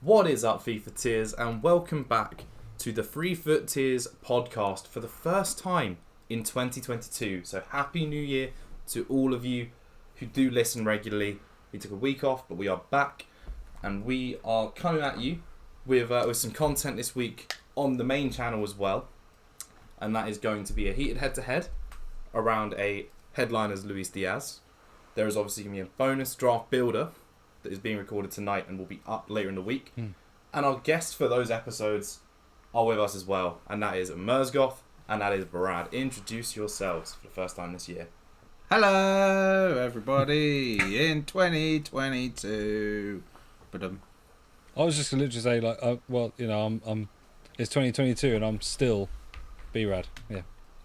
What is up, FIFA Tiers, and welcome back to the FUT Tiers podcast for the first time in 2022. So happy New Year to all of you who do listen regularly. We took a week off, but we are back, and we are coming at you with some content this week on the main channel as well, and that is going to be a heated head-to-head around a headliner's Luis Diaz. There is obviously going to be a bonus draft builder that is being recorded tonight and will be up later in the week. And our guests for those episodes are with us as well, and that is Mersgoth and that is B-Rad. Introduce yourselves for the first time this year. Hello, everybody, in 2022. But I was just going to literally say, like, I'm it's 2022 and I'm still B-Rad. Yeah,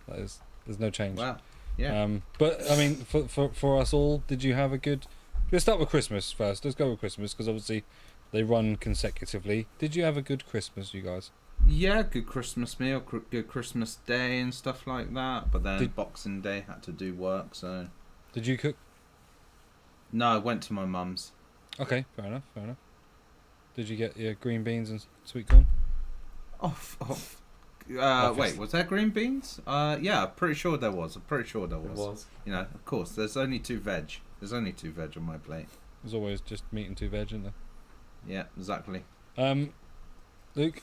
there's no change. Wow. Yeah. But I mean, for us all, did you have a good? Let's start with Christmas first. Let's go with Christmas because obviously they run consecutively. Did you have a good Christmas, you guys? Yeah, good Christmas meal, good Christmas Day and stuff like that. But then Boxing Day had to do work, so. Did you cook? No, I went to my mum's. Okay, fair enough. Did you get your green beans and sweet corn? Wait, was there green beans? Yeah, pretty sure there was. It was. You know, of course, there's only two veg. There's only two veg on my plate. There's always just meat and two veg, isn't there? Yeah, exactly. Luke?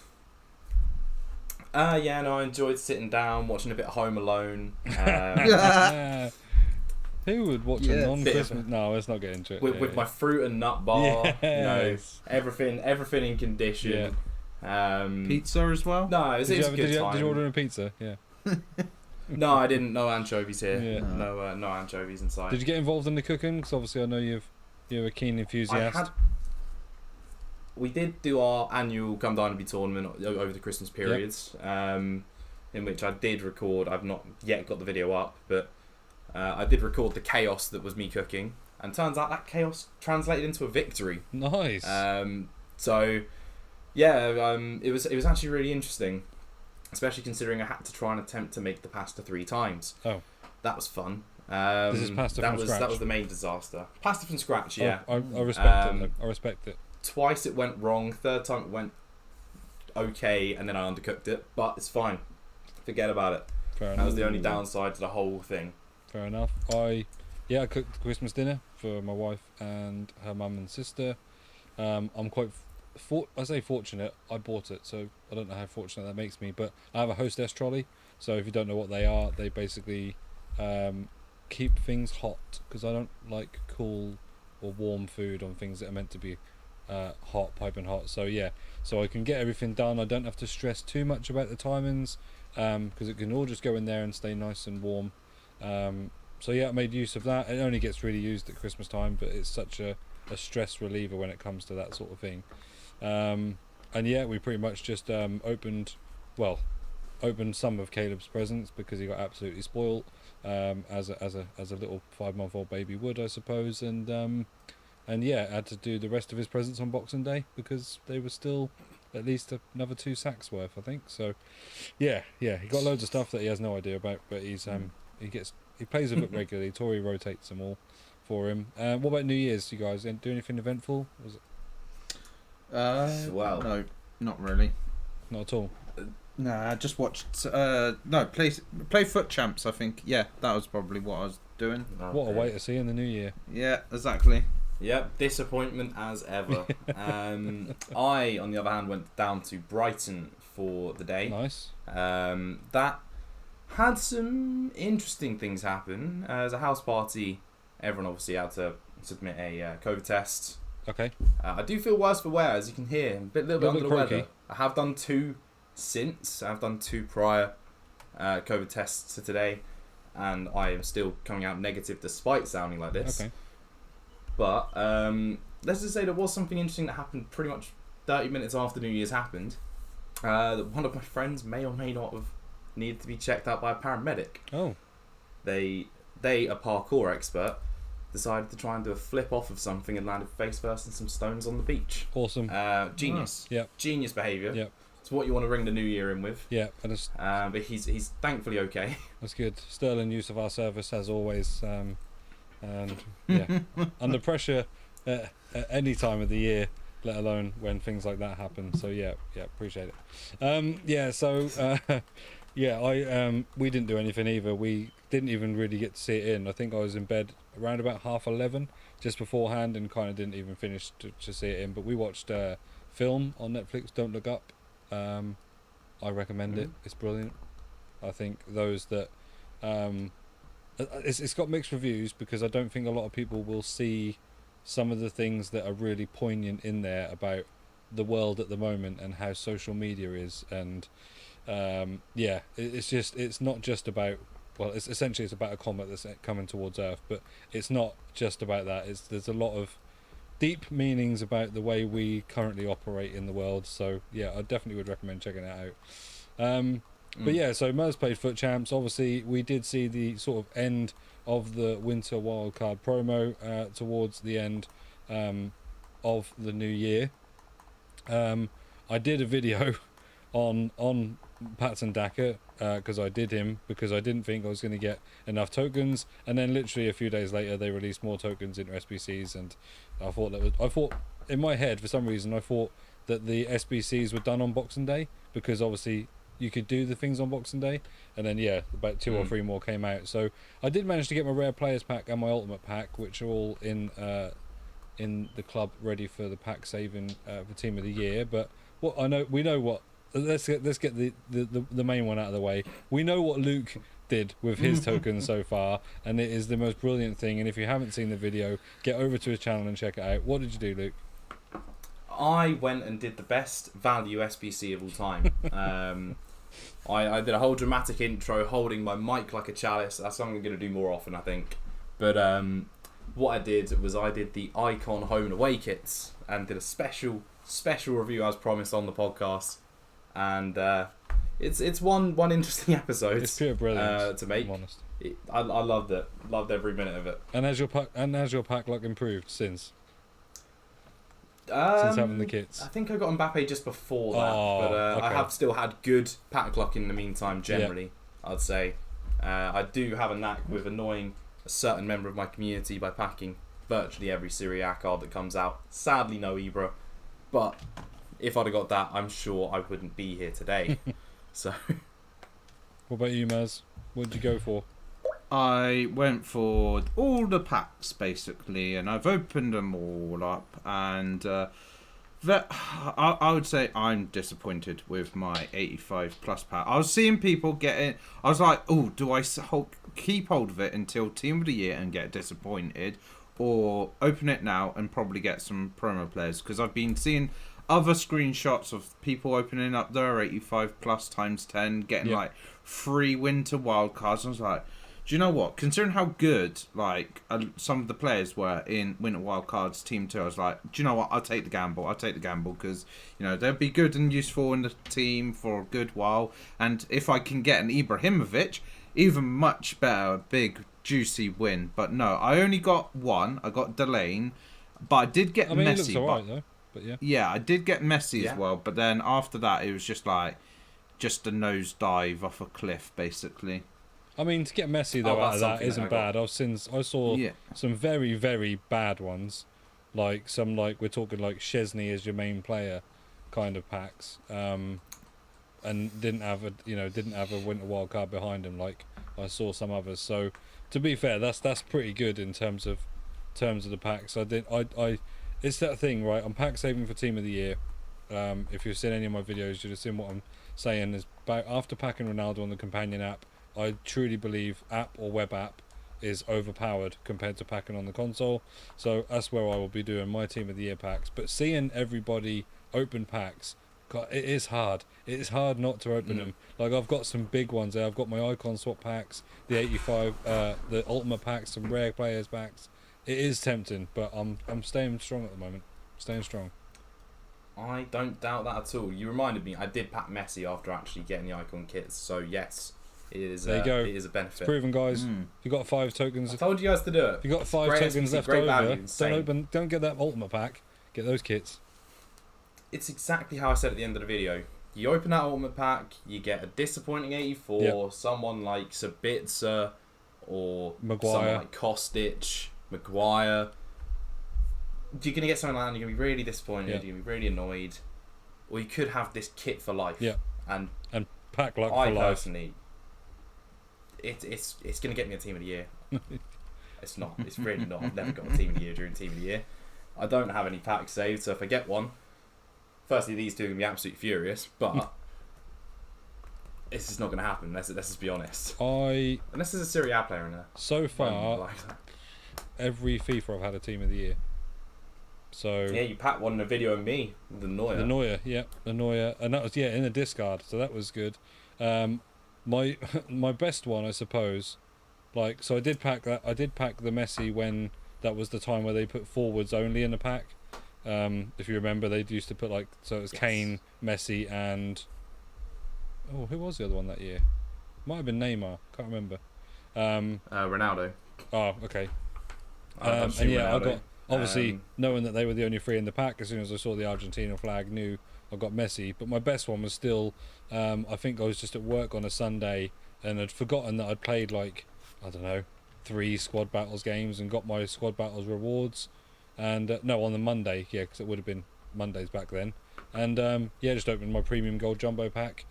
I enjoyed sitting down, watching a bit of Home Alone. Who would watch a non-Christmas? No, let's not get into it. With my fruit and nut bar, yes. everything in condition. Yeah. Pizza as well? No, it was a good time. Did you order a pizza? Yeah. No, I didn't. No anchovies here. Yeah. No anchovies inside. Did you get involved in the cooking? Because obviously I know you're a keen enthusiast. We did do our annual Come Down and Be tournament over the Christmas periods, in which I did record. I've not yet got the video up, but I did record the chaos that was me cooking, and turns out that chaos translated into a victory. Nice. It was actually really interesting, especially considering I had to try and attempt to make the pasta 3 times. Oh, that was fun. This is pasta from scratch. That was the main disaster. Pasta from scratch, yeah. I respect it. I respect it. Twice it went wrong. Third time it went okay, and then I undercooked it. But it's fine. Forget about it. Fair enough. That was the only downside to the whole thing. Fair enough. I cooked Christmas dinner for my wife and her mum and sister. I'm quite fortunate. I bought it, so I don't know how fortunate that makes me. But I have a hostess trolley. So if you don't know what they are, they basically keep things hot because I don't like cool or warm food on things that are meant to be hot, piping hot. So I can get everything done. I don't have to stress too much about the timings because it can all just go in there and stay nice and warm. I made use of that. It only gets really used at Christmas time, but it's such a stress reliever when it comes to that sort of thing. We pretty much just opened some of Caleb's presents because he got absolutely spoiled as a little 5-month-old baby would, I suppose, and had to do the rest of his presents on Boxing Day because they were still at least another 2 sacks worth, I think. So he got loads of stuff that he has no idea about, but he plays with it regularly. Tori rotates them all for him. What about New Year's, you guys? Do anything eventful? Was it? No, not really. Not at all. Nah, I just watched. Play FUT Champs. I think. Yeah, that was probably what I was doing. Okay. What a way to see in the new year. Yeah, exactly. Yep, disappointment as ever. I, on the other hand, went down to Brighton for the day. Nice. That had some interesting things happen. As a house party, everyone obviously had to submit a COVID test. Okay. I do feel worse for wear, as you can hear. A little bit under the weather. I have done 2 since. I've done 2 prior COVID tests to today, and I am still coming out negative despite sounding like this. Okay. But let's just say there was something interesting that happened pretty much 30 minutes after New Year's happened. That one of my friends may or may not have needed to be checked out by a paramedic. Oh. They, a parkour expert, decided to try and do a flip off of something and landed face first in some stones on the beach. Awesome. Genius. Yep. Genius behaviour. Yep. It's what you want to ring the new year in with. Yeah. But he's thankfully okay. That's good. Sterling use of our service as always. And under pressure at any time of the year, let alone when things like that happen. So yeah, appreciate it. We didn't do anything either. We didn't even really get to see it in. I think I was in bed around about 11:30 just beforehand, and kind of didn't even finish to see it in. But we watched film on Netflix, Don't Look Up. I recommend it. It's brilliant. I think those that it's got mixed reviews, because I don't think a lot of people will see some of the things that are really poignant in there about the world at the moment and how social media is. And it's not just about, well, it's essentially it's about a comet that's coming towards Earth, but it's not just about that. There's a lot of deep meanings about the way we currently operate in the world. So yeah, I definitely would recommend checking it out. But yeah, so Mers played FUT Champs. Obviously, we did see the sort of end of the Winter Wildcard promo towards the end of the new year. I did a video on Patson Daka because I did him because I didn't think I was going to get enough tokens, and then literally a few days later they released more tokens into SBCs, and I thought in my head for some reason I thought that the SBCs were done on Boxing Day, because obviously you could do the things on Boxing Day, and then about 2 or 3 more came out. So I did manage to get my rare players pack and my ultimate pack, which are all in the club ready for the pack saving for Team of the Year. But let's get the main one out of the way. We know what Luke did with his tokens so far, and it is the most brilliant thing. And if you haven't seen the video, get over to his channel and check it out. What did you do, Luke? I went and did the best value SBC of all time. I did a whole dramatic intro holding my mic like a chalice. That's something I'm going to do more often, I think. But what I did was I did the Icon Home and Away kits and did a special review as promised on the podcast. And it's one interesting episode. It's pure brilliance to make. I'm honest. I loved it. Loved every minute of it. And has your pack luck improved since having the kits? I think I got Mbappe just before that, okay. I have still had good pack luck in the meantime. Generally, I'd say I do have a knack with annoying a certain member of my community by packing virtually every Serie A card that comes out. Sadly, no Ibra, but if I'd have got that, I'm sure I wouldn't be here today. So, what about you, Maz? What did you go for? I went for all the packs basically, and I've opened them all up, and I would say I'm disappointed with my 85 plus pack. I was seeing people getting, I was like, oh, do I keep hold of it until Team of the Year and get disappointed, or open it now and probably get some promo players? Because I've been seeing other screenshots of people opening up their 85 plus times 10, getting like 3 winter wildcards. I was like, do you know what? Considering how good some of the players were in Winter Wildcards Team 2, I was like, do you know what? I'll take the gamble. Because they'll be good and useful in the team for a good while. And if I can get an Ibrahimovic, even much better, big juicy win. But no, I only got one. I got Delane, but I did get Messi. He looks alright though. But yeah, I did get Messi as well. But then after that, it was just a nosedive off a cliff, basically. I mean, to get Messi though out of that isn't bad. I saw some very, very bad ones, we're talking like Chesney as your main player, kind of packs, and didn't have a winter wild card behind him like I saw some others. So to be fair, that's pretty good in terms of the packs. It's that thing, right? I'm pack saving for Team of the Year. If you've seen any of my videos, you'd have seen what I'm saying is about after packing Ronaldo on the companion app. I truly believe app or web app is overpowered compared to packing on the console. So that's where I will be doing my Team of the Year packs. But seeing everybody open packs, God, it is hard. It is hard not to open them. Like I've got some big ones there. I've got my icon swap packs, the 85, the ultimate packs, some rare players packs. It is tempting, but I'm staying strong at the moment. Staying strong. I don't doubt that at all. You reminded me, I did pack Messi after actually getting the icon kits. So yes. There you go. It is a benefit. It's proven, guys. If you've got 5 tokens. I told you guys to do it. If you've got 5 tokens left over, don't get that ultimate pack. Get those kits. It's exactly how I said at the end of the video. You open that ultimate pack, you get a disappointing 84, someone like Sabitzer, or Maguire. someone like Kostic, Maguire. you're gonna get something like that, and you're gonna be really disappointed. Yeah. You're gonna be really annoyed, or you could have this kit for life. Yeah. And pack luck I for life. personally, it's gonna get me a team of the year. It's not. It's really not. I've never got a team of the year during team of the year. I don't have any packs saved, so if I get one, firstly these two are gonna be absolutely furious, but it's just not gonna happen. Let's just be honest. Unless there's a Serie A player in there. So far, every FIFA I've had a team of the year. So yeah, you packed one in a video of me, the Neuer. The Neuer, and that was in a discard, so that was good. My best one, I suppose. So I did pack that. I did pack the Messi when that was the time where they put forwards only in the pack. If you remember, they used to put it was Kane, Messi, and who was the other one that year? Might have been Neymar. Can't remember. Ronaldo. Oh, okay. I got obviously knowing that they were the only three in the pack. As soon as I saw the Argentina flag, knew I got Messi. But my best one was still, I think I was just at work on a Sunday and had forgotten that I'd played 3 squad battles games and got my squad battles rewards. And no, on the Monday, because it would have been Mondays back then. And just opened my premium gold jumbo pack,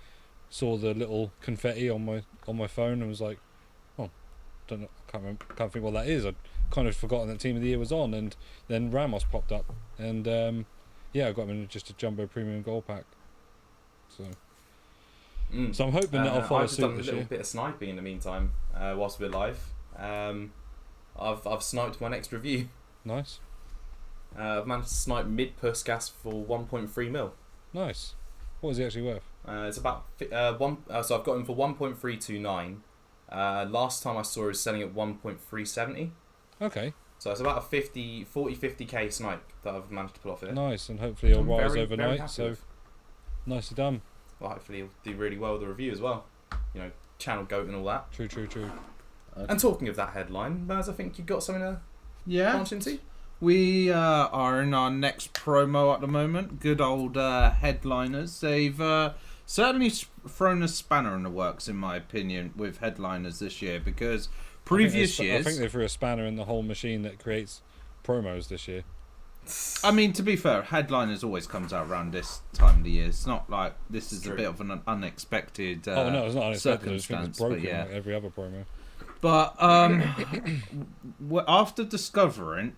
saw the little confetti on my phone, and was like, oh, don't know, can't think what that is. I'd kind of forgotten that team of the year was on, and then Ramos popped up, and I got him in just a jumbo premium gold pack. So I'm hoping that I'll follow suit this year. I've just done a little bit of sniping in the meantime whilst we're live. I've sniped my next review. Nice. I've managed to snipe mid Puskas for 1.3 mil. Nice. What is he actually worth? It's about so I've got him for 1.329. Last time I saw he was selling at 1.370. Okay. So it's about a 40-50k snipe that I've managed to pull off it. Nice, and hopefully he'll rise overnight. So nicely done. Well, hopefully he'll do really well with the review as well. Channel goat and all that. True. Okay. And talking of that headline, Mers, I think you've got something to launch into? We are in our next promo at the moment. Good old headliners. They've certainly thrown a spanner in the works, in my opinion, with headliners this year, because previous years... I think they threw a spanner in the whole machine that creates promos this year. I mean, to be fair, headliners always comes out around this time of the year. It's not like this is a bit of an unexpected no, it's not unexpected. I just think it's broken like every other promo. But after discovering,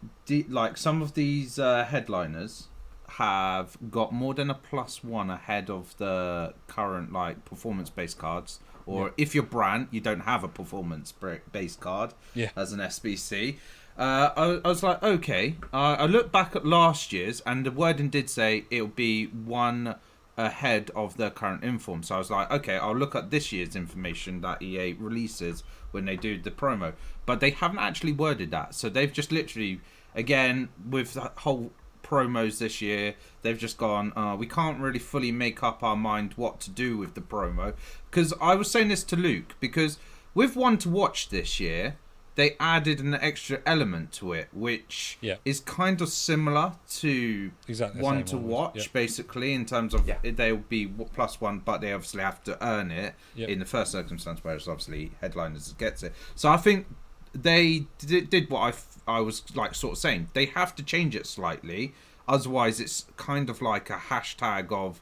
some of these headliners have got more than a +1 ahead of the current performance-based cards. Or if you're brand, you don't have a performance-based card as an SBC. I was like, okay. I looked back at last year's, and the wording did say it'll be 1 ahead of the current inform. So I was like, okay, I'll look at this year's information that EA releases when they do the promo. But they haven't actually worded that. So they've just literally, again, with the whole promos this year, they've just gone, we can't really fully make up our mind what to do with the promo. Because I was saying this to Luke, because with One to Watch this year, they added an extra element to it, which is kind of similar to One to Watch, basically, in terms of they'll be +1, but they obviously have to earn it in the first circumstance, whereas obviously headliners gets it. So I think they did what I was sort of saying. They have to change it slightly, otherwise it's kind of like a hashtag of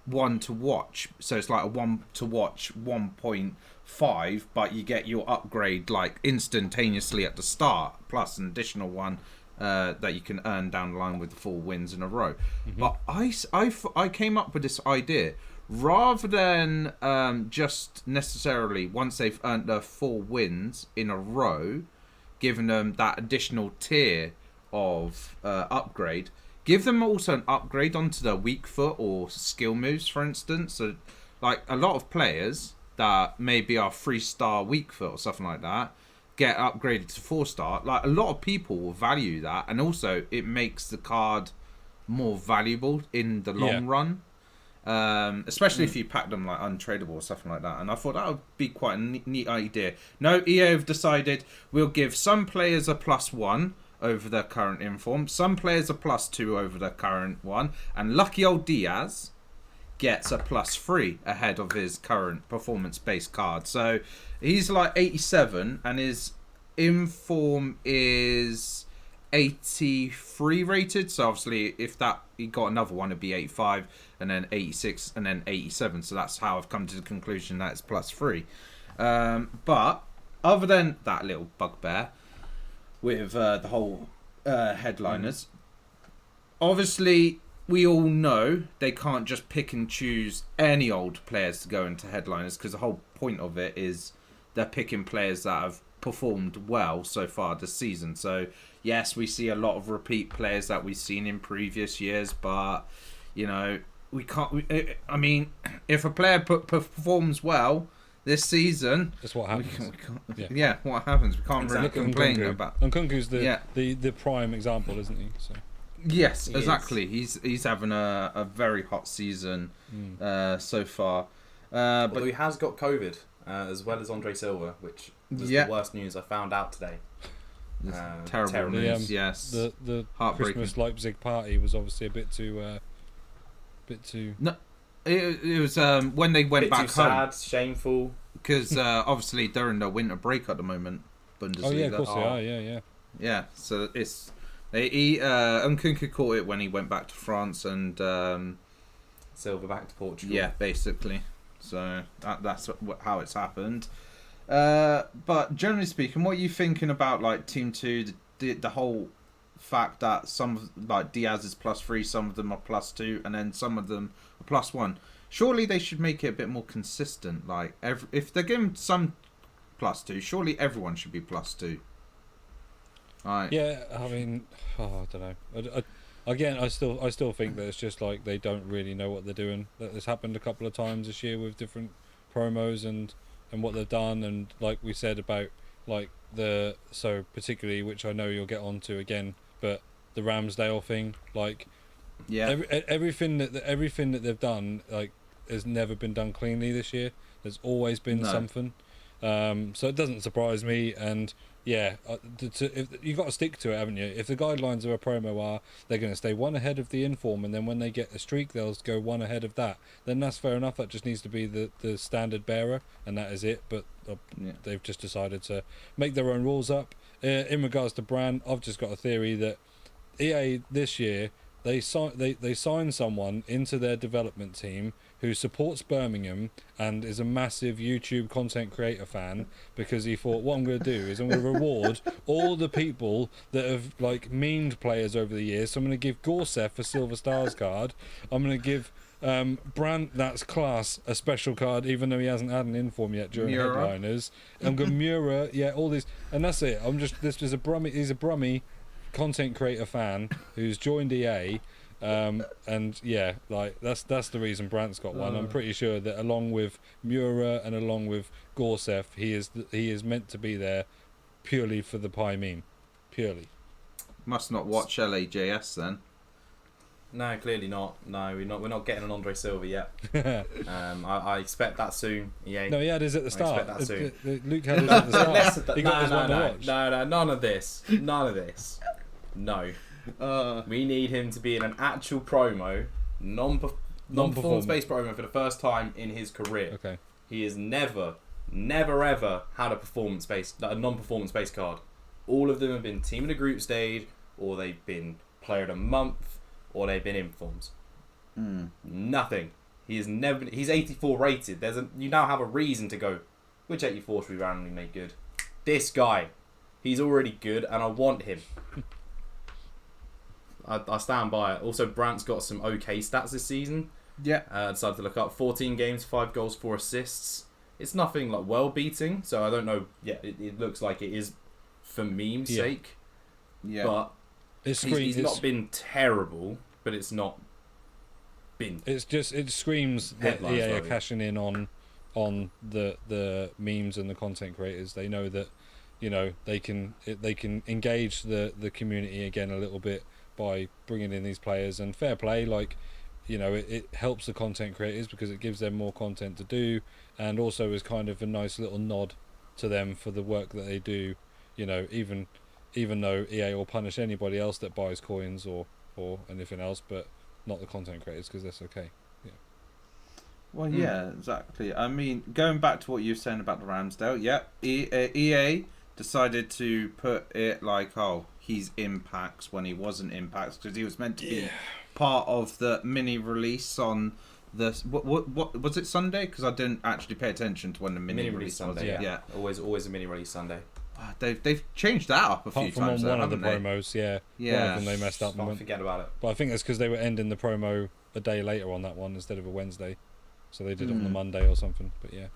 One to Watch. So it's like a One to Watch 1.5, but you get your upgrade instantaneously at the start, plus an additional one that you can earn down the line with 4 wins in a row. But I came up with this idea, rather than just necessarily once they've earned their 4 wins in a row, giving them that additional tier of upgrade, give them also an upgrade onto their weak foot or skill moves, for instance. So a lot of players that maybe are 3-star weak foot or something like that get upgraded to 4-star. A lot of people will value that, and also it makes the card more valuable in the long run, especially if you pack them untradeable or something like that. And I thought that would be quite a neat idea. No, EA have decided we'll give some players a +1 over their current inform, some players a +2 over their current one, and lucky old Diaz gets a +3 ahead of his current performance-based card. So he's 87, and his inform is 83 rated. So obviously, if that he got another one, it'd be 85, and then 86, and then 87. So that's how I've come to the conclusion that it's +3. But other than that little bugbear with the whole headliners, obviously we all know they can't just pick and choose any old players to go into headliners, because the whole point of it is they're picking players that have performed well so far this season. So yes, we see a lot of repeat players that we've seen in previous years, but you know, we can't. I mean, if a player performs well this season, that's what happens. Yeah, what happens? We can't really complain about. And Nkunku's the prime example, isn't he? So. Yes, exactly. He's having a very hot season so far. But he has got COVID as well as Andre Silva, which was the worst news I found out today. Terrible news. Yes, the Christmas Leipzig party was obviously a bit too. No, it was when they went back home. Sad, shameful. Because obviously they're in the winter break at the moment. Bundesliga. Oh yeah, of course they are. Yeah. Yeah, so it's Nkunku caught it when he went back to France, and Silva back to Portugal. Yeah, basically. So that's how it's happened. But generally speaking, what are you thinking about like Team 2, the whole fact that some like Diaz is +3, some of them are +2, and then some of them are +1? Surely they should make it a bit more consistent. Like if they're giving some +2, surely everyone should be +2. Right. Yeah, I mean, I don't know. Again, I still think that it's just like they don't really know what they're doing. That has happened a couple of times this year with different promos and what they've done, and like we said about like so particularly, which I know you'll get onto again, but the Ramsdale thing, like everything that they've done like has never been done cleanly this year. There's always been something, so it doesn't surprise me. And yeah, if you got to stick to it, haven't you? If the guidelines of a promo are they're going to stay one ahead of the inform, and then when they get a streak, they'll go one ahead of that. Then that's fair enough. That just needs to be the standard bearer, and that is it. But they've just decided to make their own rules up. In regards to brand, I've just got a theory that EA this year they signed someone into their development team who supports Birmingham and is a massive YouTube content creator fan, because he thought, what I'm going to do is I'm going to reward all the people that have like memed players over the years. So I'm going to give Gorsef a Silver Stars card. I'm going to give Brandt, that's class, a special card, even though he hasn't had an inform yet during headliners. I'm going Mura, all these, and that's it. He's a Brummy content creator fan who's joined EA. And yeah, like that's the reason Brandt's got one. I'm pretty sure that along with Mura and along with Gorsef, he is meant to be there purely for the pie meme. Purely. Must not watch LAJS then. No, clearly not. No, we're not getting an Andre Silva yet. I expect that soon. EA. No, he had his at the start. I expect that soon. Luke had his at the start. He got his one to watch. No, none of this. No. We need him to be in an actual promo, non-performance based promo for the first time in his career. Okay. He has never ever had a non-performance based card. All of them have been team in a group stage, or they've been player of the month, or they've been informs. Nothing. He's 84 rated. You now have a reason to go, which 84 should we randomly make good? This guy. He's already good, and I want him. I stand by it. Also, Brandt's got some okay stats this season. Yeah. I decided to look up 14 games, 5 goals, 4 assists. It's nothing like well beating, so I don't know. Yeah, it looks like it is for meme's sake. Yeah. But he's not been terrible, but it's not been. It screams that EA are cashing in on the memes and the content creators. They know that, you know, they can engage the community again a little bit by bringing in these players, and fair play, like, you know, it helps the content creators because it gives them more content to do, and also is kind of a nice little nod to them for the work that they do, you know, even though EA will punish anybody else that buys coins or anything else, but not the content creators, because that's okay. Well, yeah, exactly. I mean, going back to what you were saying about the Ramsdale, EA decided to put it like, oh, he's in packs when he wasn't in packs because he was meant to be part of the mini release on the what was it, Sunday? Because I didn't actually pay attention to when the mini release Sunday. was. Yeah. Always a mini release Sunday. They've changed that up a few Apart from times. on one of the haven't they? promos, yeah. Yeah. One of them they messed up. Don't forget about it. But I think it's because they were ending the promo a day later on that one instead of a Wednesday. So they did it on the Monday or something. But yeah.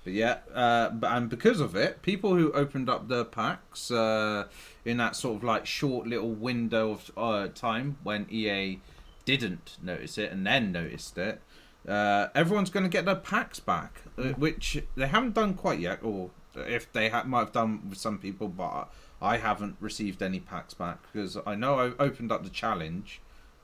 But yeah, and because of it, people who opened up their packs in that sort of like short little window of time when EA didn't notice it and then noticed it, everyone's going to get their packs back, which they haven't done quite yet, or if they might have done with some people, but I haven't received any packs back because I know I opened up the challenge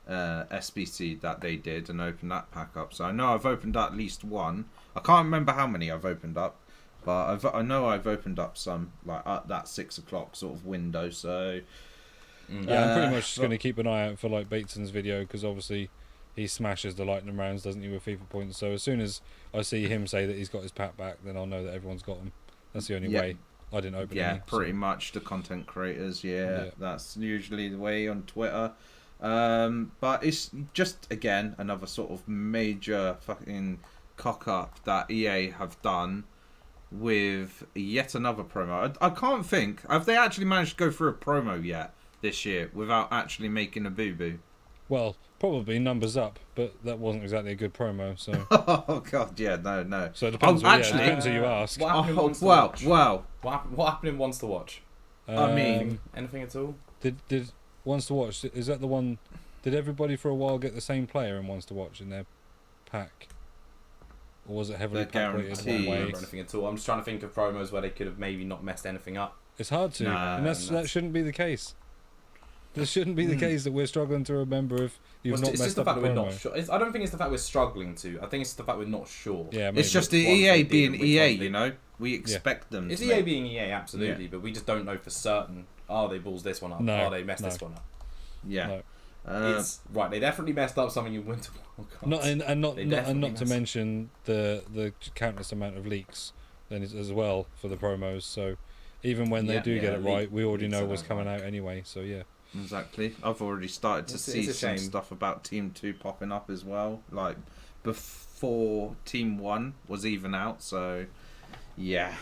SBC that they did and opened that pack up, so I know I've opened at least one. I can't remember how many I've opened up, but I know I've opened up some like at that 6 o'clock sort of window. So yeah, I'm pretty much just going to keep an eye out for like Bateson's video because obviously he smashes the lightning rounds, doesn't he, with FIFA points? So as soon as I see him say that he's got his pack back, then I'll know that everyone's got them. That's the only way. I didn't open any. Yeah, pretty much the content creators. Yeah, that's usually the way on Twitter. But it's just again another sort of major fucking cock up that EA have done with yet another promo. I can't think. Have they actually managed to go through a promo yet this year without actually making a boo-boo? Well, probably numbers up, but that wasn't exactly a good promo. So. Oh god, yeah, no. So it depends. Actually, depends who you ask. What happened in Wants to wow, Watch? wow. What happened in Wants to Watch? I mean, anything at all? Did Wants to Watch? Is that the one? Did everybody for a while get the same player in Wants to Watch in their pack? Or was it heavily pack rated one I don't way? remember anything at all. I'm just trying to think of promos where they could have maybe not messed anything up. It's hard to, and that shouldn't be the case. This shouldn't be the case that we're struggling to remember if you've not messed up a promo. We're not sure. I don't think it's the fact we're struggling to. I think it's the fact we're not sure. Yeah, maybe. It's just the EA being EA, you know. We expect them. It's EA being EA, absolutely, but we just don't know for certain. Are they balls this one up? No, Are they messed this one up? Yeah. No. It's right. They definitely messed up something in Winter Wildcard. Not to mention the countless amount of leaks then as well for the promos. So even when they do get it right, we already know what's coming out anyway. So yeah. Exactly. I've already started to see some stuff about Team 2 popping up as well, like before Team 1 was even out. So yeah,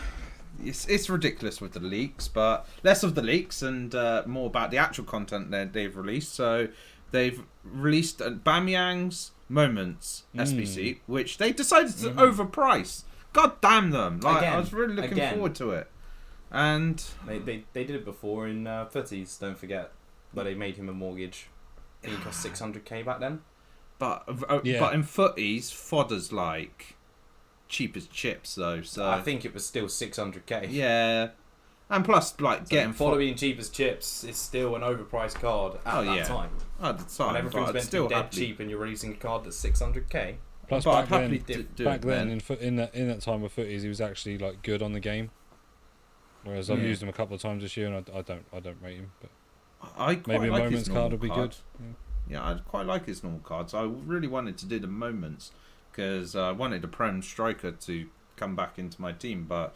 it's ridiculous with the leaks, but less of the leaks and more about the actual content that they've released. So they've released Bamyang's Moments SBC, which they decided to overprice. God damn them! Like I was really looking forward to it, and they did it before in FUTties. Don't forget, where they made him a mortgage. I think it cost 600k back then. But in FUTties, fodder's like cheap as chips though. So I think it was still 600k. Yeah, and plus like getting fodder being cheap as chips is still an overpriced card at that time. At the time, when everything's meant to be dead cheap, and you're releasing a card that's 600k. Plus, back then in that time with FUTties, he was actually like good on the game. Whereas I've used him a couple of times this year, and I don't rate him. But maybe a Moments card would be good. Yeah, I quite like his normal cards. I really wanted to do the Moments because I wanted a Prem striker to come back into my team, but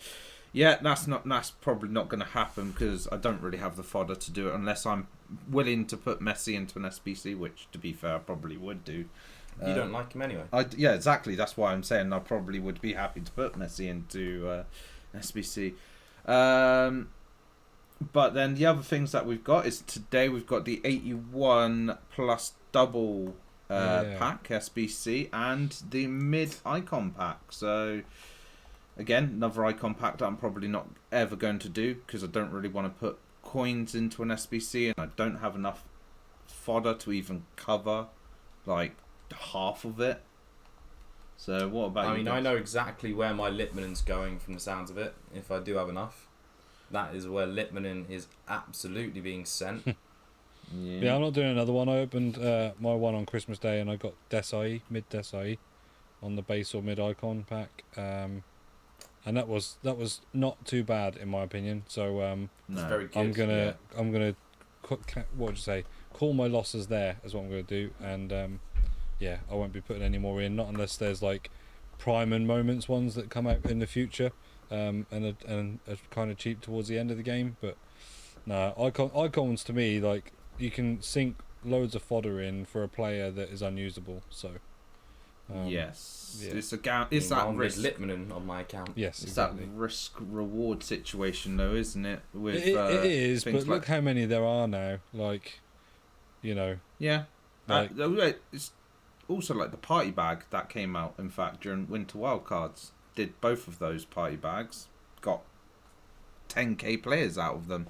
yeah, that's probably not going to happen because I don't really have the fodder to do it unless I'm willing to put Messi into an SBC, which to be fair I probably would do. You don't like him anyway. Yeah, exactly. That's why I'm saying I probably would be happy to put Messi into SBC. But then the other things that we've got is today we've got the 81 plus double pack SBC and the mid icon pack. So again, another icon pack that I'm probably not ever going to do because I don't really want to put coins into an SBC and I don't have enough fodder to even cover like half of it. So what about you? I mean, I know exactly where my Litmanen's going from the sounds of it, if I do have enough. That is where Litmanen is absolutely being sent. Yeah, I'm not doing another one. I opened my one on Christmas Day and I got Desai, mid Desai on the base or mid icon pack. And that was not too bad in my opinion. So very good. I'm gonna what would you say? Call my losses there is what I'm gonna do, and yeah, I won't be putting any more in, not unless there's like Prime and Moments ones that come out in the future. and are kind of cheap towards the end of the game. But no, icons to me, like, you can sink loads of fodder in for a player that is unusable. So yes, yeah. it's that risk. Litmanen on my account. Yes, It's exactly. that risk reward situation, though, isn't it? With It is, things but look how many there are now. Like, you know, yeah. like It's also like the party bag that came out. In fact, during Winter Wildcards, did both of those party bags, got 10k players out of them.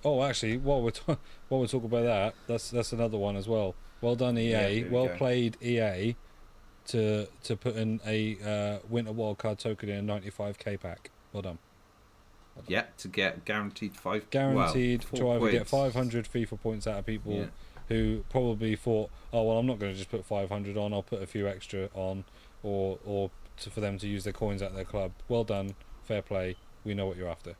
oh, actually, while we're talking about that, that's another one as well. Well done, EA. Yeah, here we Well go. played, EA, to put in a Winter Wildcard token in a 95k pack. Well done. Yeah, to get guaranteed Guaranteed to either get points. 500 FIFA points out of people Yeah. who probably thought, oh well, I'm not going to just put 500 on. I'll put a few extra on, or for them to use their coins at their club. Well done, fair play. We know what you're after.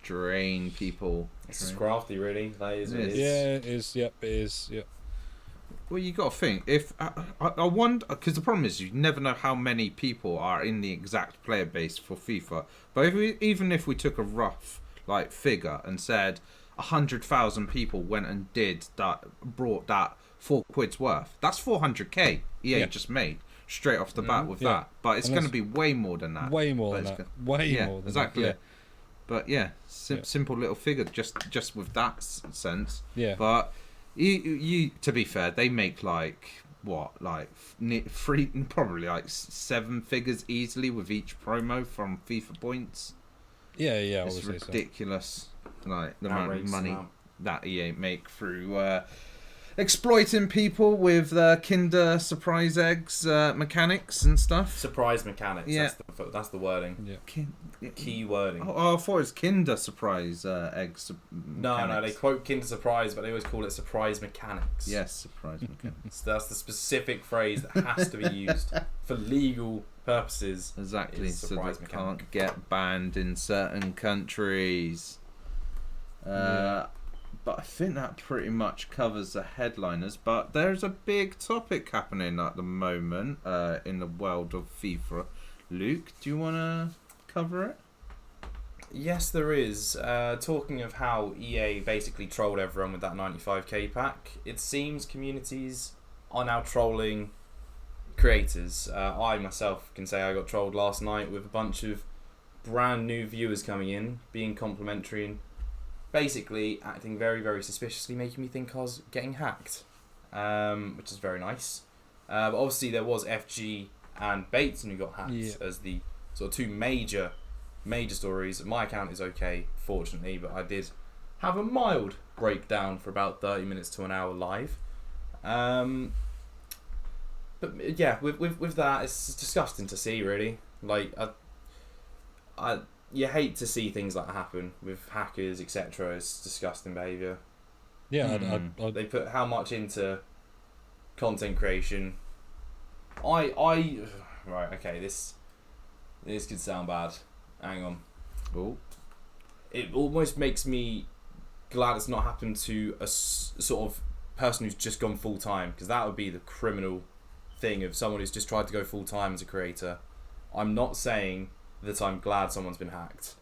Drain people. It's crafty, really. That is what it is. Yeah, it is. Yep, it is. Yep. Well, you got to think if I wonder, because the problem is you never know how many people are in the exact player base for FIFA. But even if we took a rough like figure and said 100,000 people went and did that, brought that £4 worth, that's 400k EA Yeah. just made straight off the bat with yeah. that. But it's And going to that's be way more than that. Way more But than it's that. Way yeah, more than exactly. that. But yeah, Yeah. simple little figure just with that sense. Yeah. But you to be fair, they make like probably like 7 figures easily with each promo from FIFA points. Yeah, yeah. I It's would say so. ridiculous, like the amount of Outrageous money amount. that EA make through exploiting people with Kinder Surprise Eggs mechanics and stuff. Surprise mechanics. Yeah. That's the wording. Yeah. Key wording. Oh, I thought it was Kinder Surprise Eggs. No, they mechanics. quote Kinder Surprise, but they always call it surprise mechanics. Yes, surprise mechanics. So that's the specific phrase that has to be used for legal purposes. Exactly, It's so surprise they mechanic. can't get banned in certain countries. But I think that pretty much covers the headliners. But there's a big topic happening at the moment in the world of FIFA. Luke, do you want to cover it? Yes, there is. Talking of how EA basically trolled everyone with that 95k pack, it seems communities are now trolling creators. I myself can say I got trolled last night with a bunch of brand new viewers coming in, being complimentary and basically acting very, very suspiciously, making me think I was getting hacked, which is very nice. But obviously there was FG and Bateson who got hacked as the sort of two major stories. My account is okay, fortunately, but I did have a mild breakdown for about 30 minutes to an hour live. But yeah, with that, it's disgusting to see, really. Like, you hate to see things like that happen with hackers, etc. It's disgusting behaviour. Yeah, They put how much into content creation. Right, okay, this could sound bad. Hang on. Oh, It almost makes me glad it's not happened to a sort of person who's just gone full time, because that would be the criminal thing of someone who's just tried to go full time as a creator. I'm not saying that I'm glad someone's been hacked,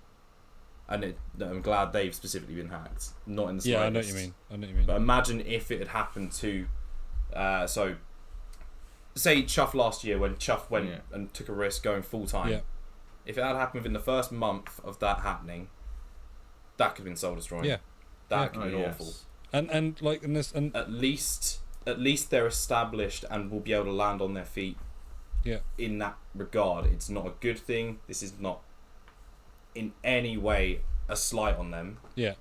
and that I'm glad they've specifically been hacked. Not in the slightest. yeah. I know what you mean. But imagine if it had happened to, so, say Chuff last year when Chuff went and took a risk going full time. Yeah. If it had happened within the first month of that happening, that could have been soul destroying. Yeah. That could have been awful. And like in this and At least they're established and will be able to land on their feet. Yeah. In that regard, it's not a good thing. This is not in any way a slight on them. Yeah.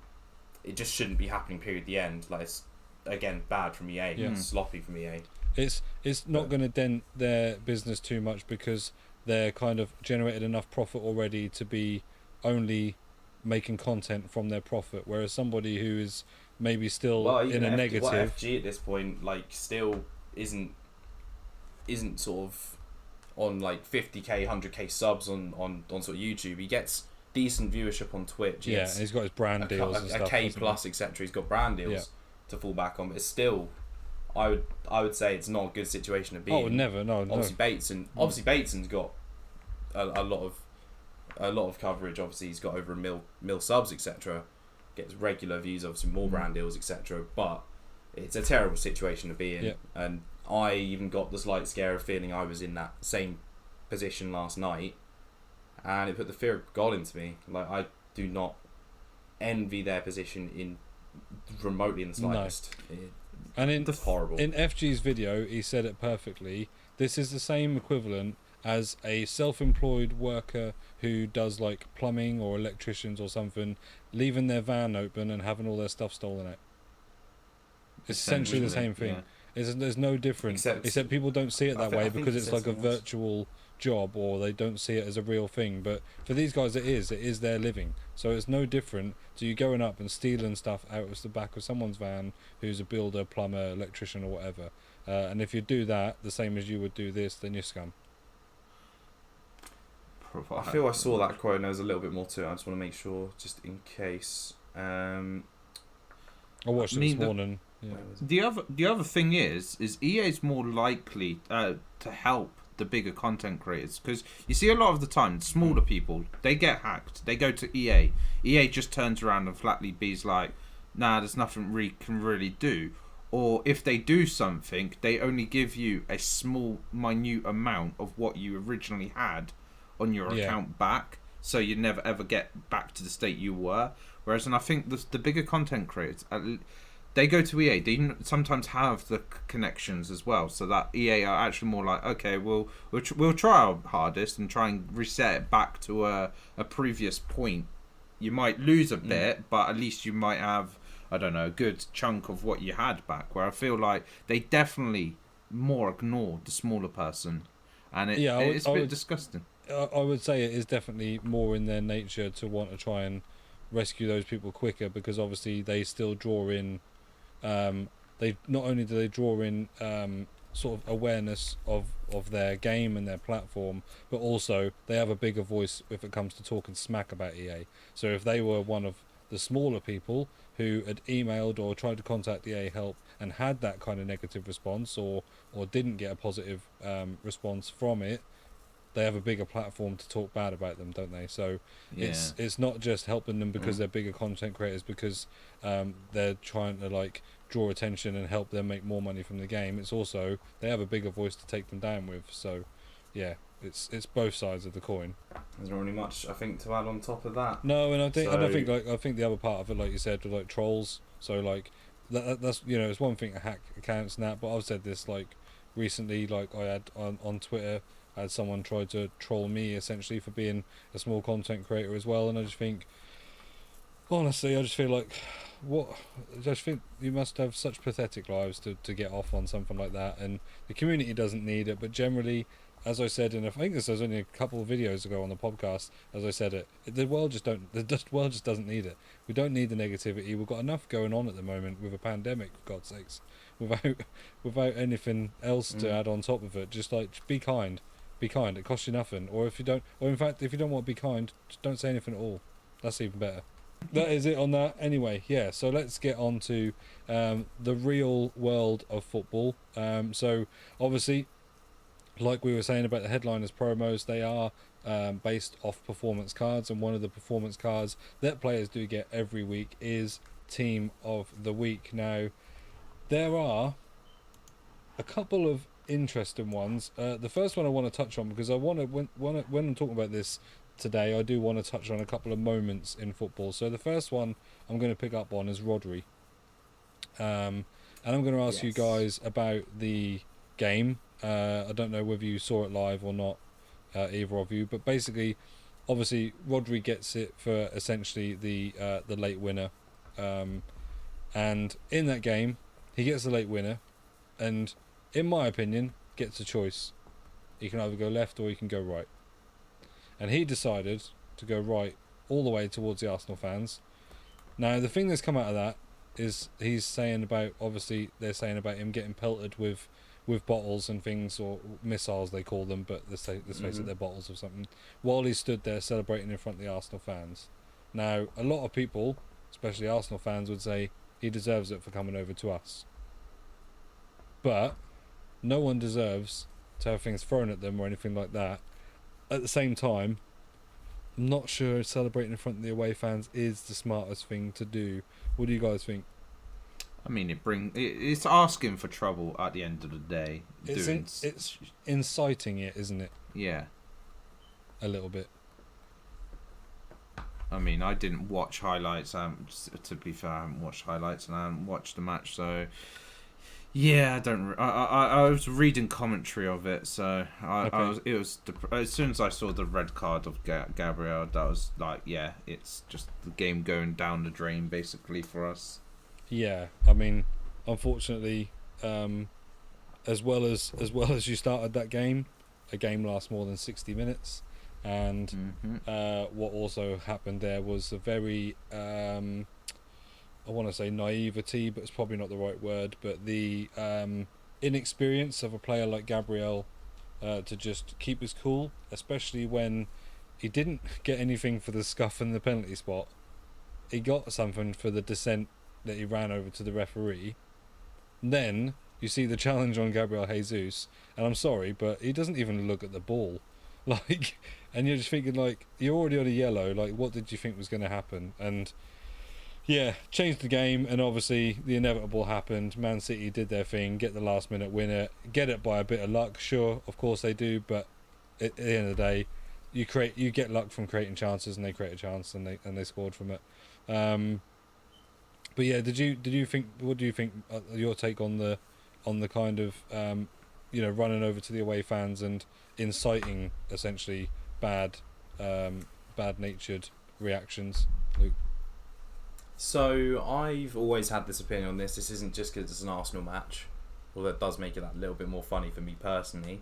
It just shouldn't be happening. Period. The end. Like, it's again bad from EA. Yeah. Sloppy from EA. It's not going to dent their business too much because they're kind of generated enough profit already to be only making content from their profit, whereas somebody who is maybe still in a negative. FG at this point, like, still isn't sort of on like 50k, 100k subs on sort of YouTube. He gets decent viewership on Twitch. Yeah, and he's got his brand deals and stuff. A K plus, etc. He's got brand deals to fall back on, but it's still, I would say it's not a good situation to be in. Oh, never, no. Obviously Bateson's got a lot of coverage. Obviously, he's got over a mil subs, etc. Gets regular views, obviously more brand deals, etc. But it's a terrible situation to be in, Yeah. and I even got the slight scare of feeling I was in that same position last night, and it put the fear of God into me. Like, I do not envy their position in remotely in the slightest. And It's horrible. In FG's video, he said it perfectly. This is the same equivalent as a self-employed worker who does like plumbing or electricians or something, leaving their van open and having all their stuff stolen out. It's essentially the same thing. Yeah. There's no difference, except people don't see it that way because it's like a virtual job, or they don't see it as a real thing. But for these guys, it is their living. So it's no different to you going up and stealing stuff out of the back of someone's van who's a builder, plumber, electrician, or whatever. And if you do that the same as you would do this, then you're scum. I feel I saw that quote and there was a little bit more to it. I just want to make sure, just in case. I watched it this morning. Yeah. The other thing is EA's more likely to help the bigger content creators, because you see a lot of the time smaller people, they get hacked, they go to EA just turns around and flatly be's like, nah, there's nothing we can really do. Or if they do something, they only give you a small minute amount of what you originally had on your account back, so you never ever get back to the state you were. Whereas, and I think the bigger content creators, they go to EA. They sometimes have the connections as well, so that EA are actually more like, okay, we'll try our hardest and try and reset it back to a previous point. You might lose a bit, but at least you might have, I don't know, a good chunk of what you had back. Where I feel like they definitely more ignore the smaller person, and it's a bit disgusting. I would say it is definitely more in their nature to want to try and rescue those people quicker, because obviously they still draw in. They not only do they draw in sort of awareness of their game and their platform, but also they have a bigger voice if it comes to talking smack about EA. So if they were one of the smaller people who had emailed or tried to contact EA help and had that kind of negative response, or didn't get a positive response from it, they have a bigger platform to talk bad about them, don't they? So it's not just helping them because they're bigger content creators, because they're trying to like draw attention and help them make more money from the game. It's also they have a bigger voice to take them down with. So yeah, it's both sides of the coin. There's not really much I think to add on top of that. No, and I think the other part of it, like you said, were like trolls. So like that's it's one thing to hack accounts and that, but I've said this like recently, like I had on Twitter. I had someone try to troll me essentially for being a small content creator as well, and I just think, honestly, I just feel like, I just think you must have such pathetic lives to get off on something like that, and the community doesn't need it. But generally, as I said I think this was only a couple of videos ago on the podcast, as I said the world just doesn't need it. We don't need the negativity. We've got enough going on at the moment with a pandemic, for God's sakes, without anything else to add on top of it. Just like, be kind. Be kind. It costs you nothing. Or if you don't want to be kind, just don't say anything at all. That's even better. That is it on that. Anyway, yeah. So let's get on to the real world of football. So obviously, like we were saying about the headliners promos, they are based off performance cards, and one of the performance cards that players do get every week is Team of the Week. Now, there are a couple of interesting ones. The first one I want to touch on, because I want to when I'm talking about this today, I do want to touch on a couple of moments in football. So the first one I'm going to pick up on is Rodri, and I'm going to ask you guys about the game. I don't know whether you saw it live or not, either of you, but basically, obviously, Rodri gets it for essentially the late winner, and in that game, he gets the late winner, and in my opinion, gets a choice. He can either go left or he can go right. And he decided to go right all the way towards the Arsenal fans. Now, the thing that's come out of that is he's saying about, obviously, they're saying about him getting pelted with bottles and things, or missiles they call them, but let's face it, they're bottles or something, while he stood there celebrating in front of the Arsenal fans. Now, a lot of people, especially Arsenal fans, would say he deserves it for coming over to us. But no one deserves to have things thrown at them or anything like that. at the same time, I'm not sure celebrating in front of the away fans is the smartest thing to do. What do you guys think? I mean, it's asking for trouble at the end of the day. It's inciting it, isn't it? Yeah. A little bit. I mean, I didn't watch highlights. To be fair, I haven't watched highlights and I haven't watched the match. So, yeah, I don't. I was reading commentary of it, so it was as soon as I saw the red card of Gabriel, that was like, yeah, it's just the game going down the drain basically for us. Yeah, I mean, unfortunately, as well as you started that game, a game lasts more than 60 minutes, and what also happened there was a very, I want to say naivety, but it's probably not the right word, but the inexperience of a player like Gabriel to just keep his cool, especially when he didn't get anything for the scuff in the penalty spot. He got something for the descent that he ran over to the referee. Then you see the challenge on Gabriel Jesus, and I'm sorry, but he doesn't even look at the ball. Like, and you're just thinking, like, you're already on a yellow, like, what did you think was going to happen? And yeah, changed the game, and obviously the inevitable happened. Man City did their thing, get the last minute winner, get it by a bit of luck, sure, of course they do, but at the end of the day, you get luck from creating chances, and they create a chance, and they scored from it. But yeah, what do you think your take on the kind of running over to the away fans and inciting essentially bad natured reactions, Luke? So I've always had this opinion on this. This isn't just because it's an Arsenal match, although that does make it that little bit more funny for me personally.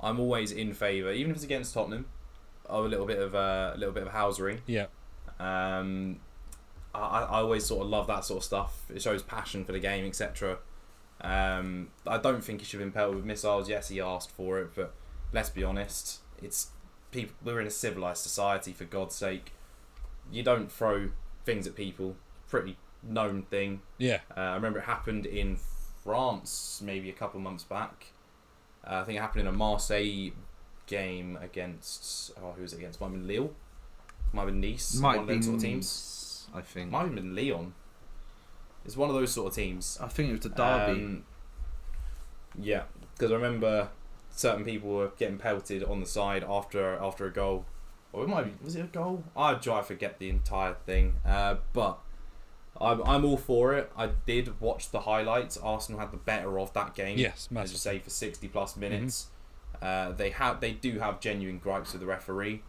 I'm always in favour, even if it's against Tottenham, of a little bit of housery. Yeah. I always sort of love that sort of stuff. It shows passion for the game, etc. I don't think he should have been pelted with missiles. Yes, he asked for it, but let's be honest, it's people. We're in a civilized society, for God's sake. You don't throw things at people. Pretty known thing. Yeah. I remember it happened in France maybe a couple months back. I think it happened in a Marseille game against who was it against? Might have been Lille. Might have been Nice. One of them sort of teams. I think might have been Lyon. It's one of those sort of teams. I think it was the derby. Yeah, because I remember certain people were getting pelted on the side after a goal. Or was it a goal? I forget the entire thing. But I'm all for it. I did watch the highlights. Arsenal had the better of that game. Yes, massively. As you say, for 60 plus minutes. They do have genuine gripes with the referee,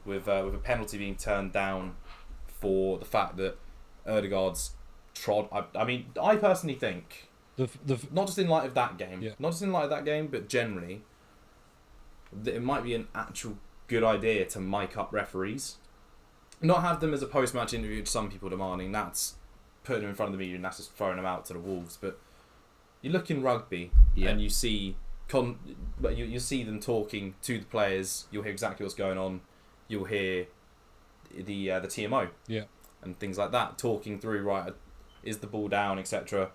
with a penalty being turned down for the fact that Ødegaard's trod. I mean, I personally think not just in light of that game, but generally, that it might be an actual good idea to mic up referees, not have them as a post-match interview, which some people are demanding. That's putting them in front of the media and that's just throwing them out to the wolves. But you look in rugby and you see you see them talking to the players. You'll hear exactly what's going on. You'll hear the TMO and things like that talking through, right, is the ball down, etc.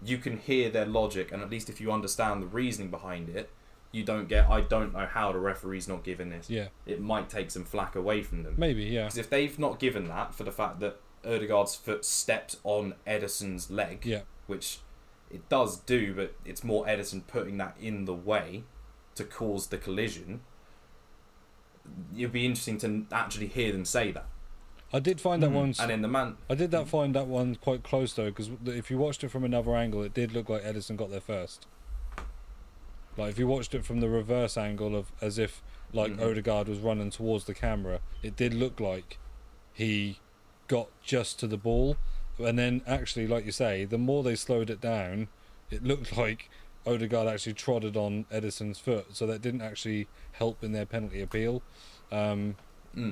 You can hear their logic, and at least if you understand the reasoning behind it, you don't get, I don't know how the referee's not giving this. Yeah. It might take some flack away from them. Maybe, yeah. Because if they've not given that for the fact that Ødegaard's foot steps on Ederson's leg, which it does do, but it's more Ederson putting that in the way to cause the collision, it'd be interesting to actually hear them say that. I did find that one. And then find that one quite close though, because if you watched it from another angle, it did look like Ederson got there first. Like if you watched it from the reverse angle of as if like Ødegaard was running towards the camera, it did look like he got just to the ball, and then actually, like you say, the more they slowed it down, it looked like Ødegaard actually trotted on Ederson's foot, so that didn't actually help in their penalty appeal.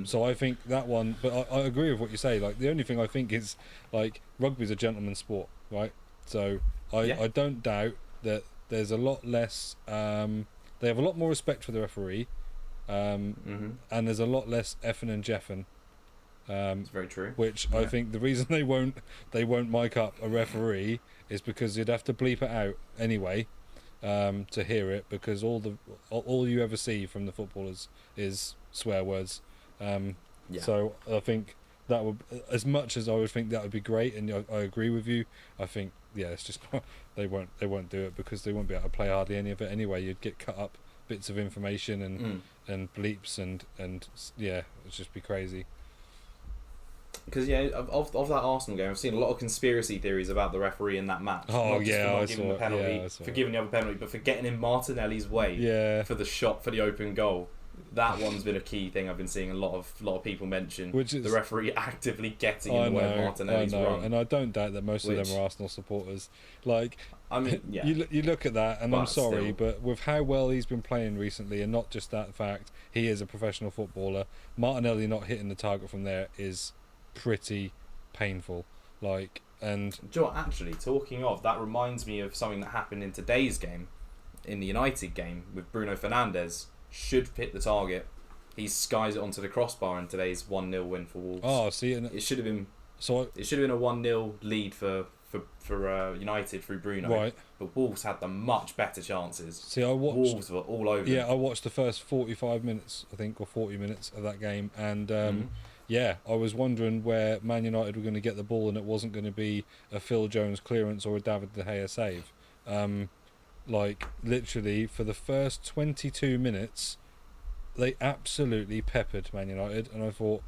So I think that one, but I agree with what you say. Like the only thing I think is like rugby's a gentleman's sport, right? So I don't doubt that there's a lot less. They have a lot more respect for the referee, and there's a lot less effing and jeffing. It's very true. Which I think the reason they won't mic up a referee is because you'd have to bleep it out anyway. to hear it, because all you ever see from the footballers is swear words. So I think that would, as much as I would think that would be great, and I agree with you, I think it's just they won't do it, because they won't be able to play hardly any of it anyway. You'd get cut up bits of information and bleeps and it'd just be crazy. Because of that Arsenal game, I've seen a lot of conspiracy theories about the referee in that match. Oh, Not just for not giving the penalty, for giving the other penalty, but for getting in Martinelli's way for the shot for the open goal. That one's been a key thing I've been seeing a lot of people mention. Which is the referee actively getting in the way of Martinelli's run. And I don't doubt that most of them are Arsenal supporters. Like, I mean, you look at that, and I'm sorry, but with how well he's been playing recently, and not just that fact, he is a professional footballer. Martinelli not hitting the target from there is pretty painful. Like, and do you know what, actually, talking of, that reminds me of something that happened in today's game, in the United game, with Bruno Fernandes. Should hit the target, he skies it onto the crossbar in today's 1-0 win for Wolves. Oh, see, it should have been a 1-0 lead for United through Bruno. Right. But Wolves had the much better chances. See, Wolves were all over. Yeah, I watched the first 45 minutes, I think, or 40 minutes of that game, and I was wondering where Man United were going to get the ball, and it wasn't going to be a Phil Jones clearance or a David De Gea save. Like, literally, for the first 22 minutes, they absolutely peppered Man United, and I thought,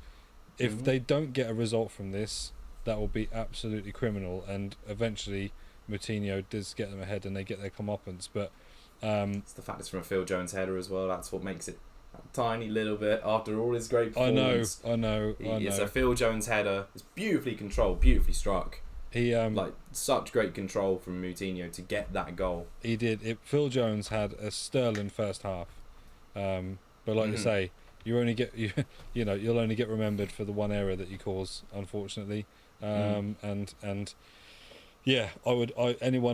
if they don't get a result from this, that will be absolutely criminal, and eventually Moutinho does get them ahead and they get their comeuppance, but it's the fact it's from a Phil Jones header as well. That's what makes it a tiny little bit, after all his great performance. I know. It's a Phil Jones header. It's beautifully controlled, beautifully struck. He such great control from Moutinho to get that goal. He did. Phil Jones had a sterling first half, but like you say, you'll only get remembered for the one error that you cause, unfortunately. Anyone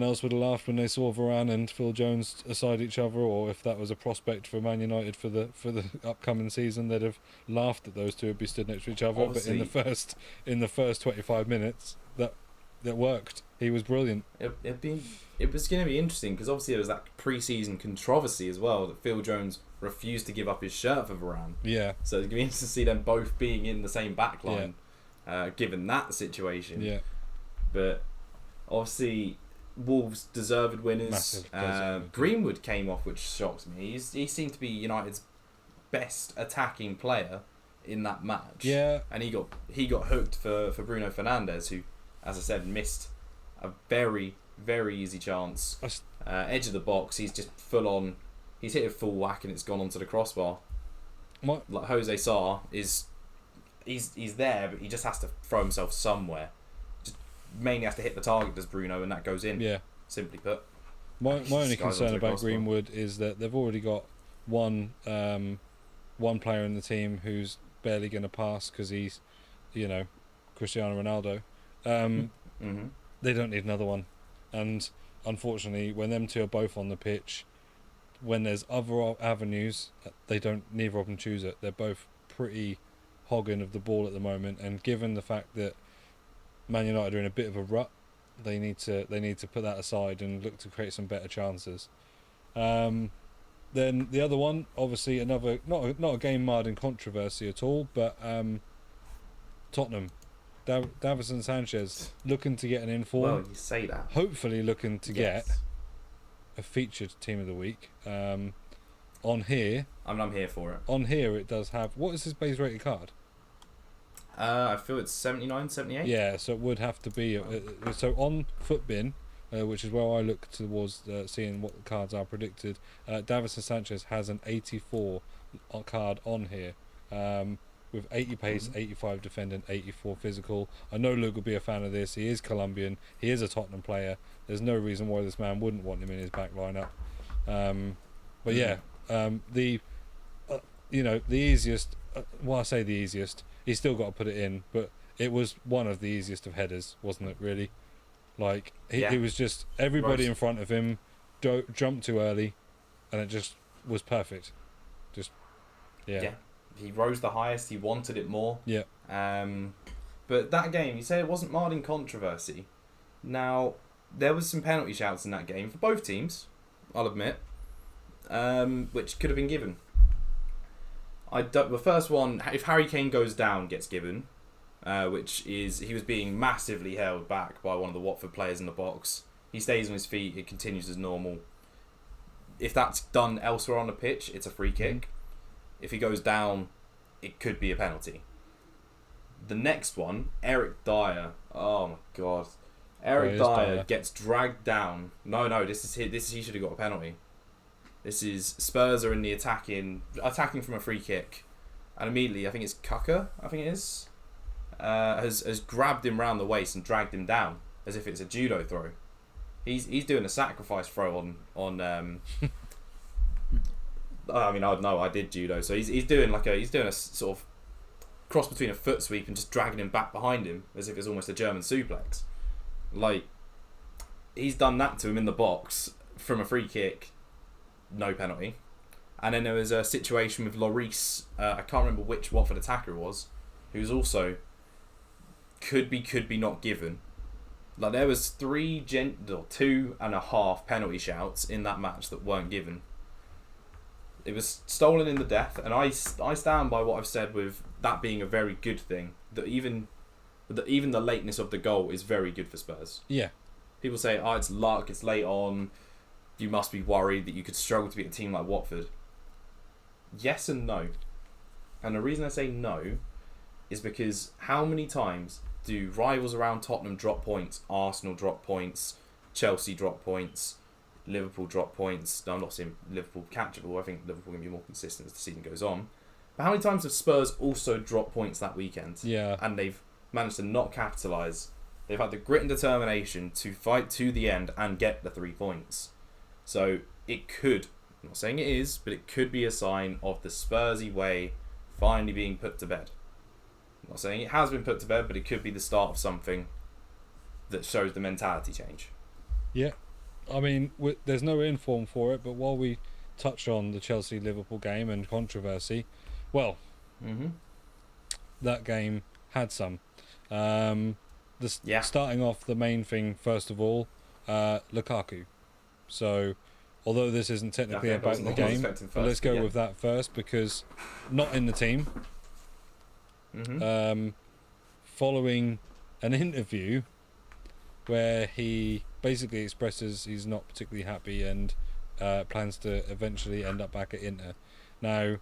else would have laughed when they saw Varane and Phil Jones aside each other, or if that was a prospect for Man United for the upcoming season, they'd have laughed at those two would be stood next to each other. Obviously, but in the first 25 minutes, that worked. He was brilliant. It was going to be interesting, because obviously there was that pre-season controversy as well, that Phil Jones refused to give up his shirt for Varane. Yeah. So it's going to be interesting to see them both being in the same backline, given that situation. Yeah. But obviously, Wolves deserved winners. Greenwood came off, which shocks me. He seemed to be United's best attacking player in that match. Yeah. And he got hooked for Bruno Fernandes, who, as I said, missed a very, very easy chance. Edge of the box, he's just full on. He's hit a full whack and it's gone onto the crossbar. What? Like Jose Sarr he's there, but he just has to throw himself somewhere. Just mainly has to hit the target, does Bruno, and that goes in. Yeah. Simply put. My only concern about Greenwood is that they've already got one player in the team who's barely going to pass because he's, Cristiano Ronaldo. They don't need another one, and unfortunately, when them two are both on the pitch, when there's other avenues, neither of them choose it. They're both pretty hogging of the ball at the moment, and given the fact that Man United are in a bit of a rut, they need to put that aside and look to create some better chances. Then the other one, obviously another not a game marred in controversy at all, but Tottenham. Davinson Sanchez looking to get an inform. Well, you say that. Hopefully looking to get a featured team of the week. On here, I'm here for it. On here, it does have, what is his base rated card? I feel it's 79, 78. Yeah, so it would have to be. So on Footbin, which is where I look towards seeing what the cards are predicted, Davinson Sanchez has an 84 card on here. With 80 pace, 85 defending, 84 physical. I know Luke will be a fan of this. He is Colombian. He is a Tottenham player. There's no reason why this man wouldn't want him in his back lineup. The easiest. Well, I say the easiest. He's still got to put it in, but it was one of the easiest of headers, wasn't it? Really, like he was just everybody in front of him jumped too early, and it just was perfect. Yeah. He rose the highest. He wanted it more. Yeah. But that game, you say it wasn't marred in controversy. Now, there was some penalty shouts in that game for both teams. I'll admit, which could have been given. The first one, if Harry Kane goes down, gets given, which is he was being massively held back by one of the Watford players in the box. He stays on his feet, it continues as normal. If that's done elsewhere on the pitch, it's a free kick. If he goes down, it could be a penalty. The next one, Eric Dyer. Oh my god. Eric Dyer gets dragged down. No, this is he should have got a penalty. This is Spurs are in the attacking from a free kick, and immediately I think it's Kuka, I think it is, has grabbed him round the waist and dragged him down as if it's a judo throw. He's doing a sacrifice throw on I mean I did judo, so he's doing a sort of cross between a foot sweep and just dragging him back behind him as if it's almost a German suplex. Like, he's done that to him in the box from a free kick, no penalty. And then there was a situation with Lloris, I can't remember which Watford attacker it was, who's also could be not given. Like, there was 2.5 penalty shouts in that match that weren't given. It was stolen in the death, and I stand by what I've said with that being a very good thing. That even the lateness of the goal is very good for Spurs. Yeah. People say, oh, it's luck, it's late on, you must be worried that you could struggle to beat a team like Watford. Yes and no. And the reason I say no is because how many times do rivals around Tottenham drop points, Arsenal drop points, Chelsea drop points, Liverpool drop points? No, I'm not saying Liverpool catchable. I think Liverpool can be more consistent as the season goes on. But how many times have Spurs also dropped points that weekend? Yeah. And they've managed to not capitalise. They've had the grit and determination to fight to the end and get the 3 points. So it could, I'm not saying it is, but it could be a sign of the Spursy way finally being put to bed. I'm not saying it has been put to bed, but it could be the start of something that shows the mentality change. Yeah. I mean, there's no inform for it, but while we touch on the Chelsea-Liverpool game and controversy, well, that game had some. Starting off, the main thing, first of all, Lukaku. So, although this isn't technically about the game, but let's go with that first, because not in the team. Following an interview where he basically expresses he's not particularly happy and plans to eventually end up back at Inter. Now,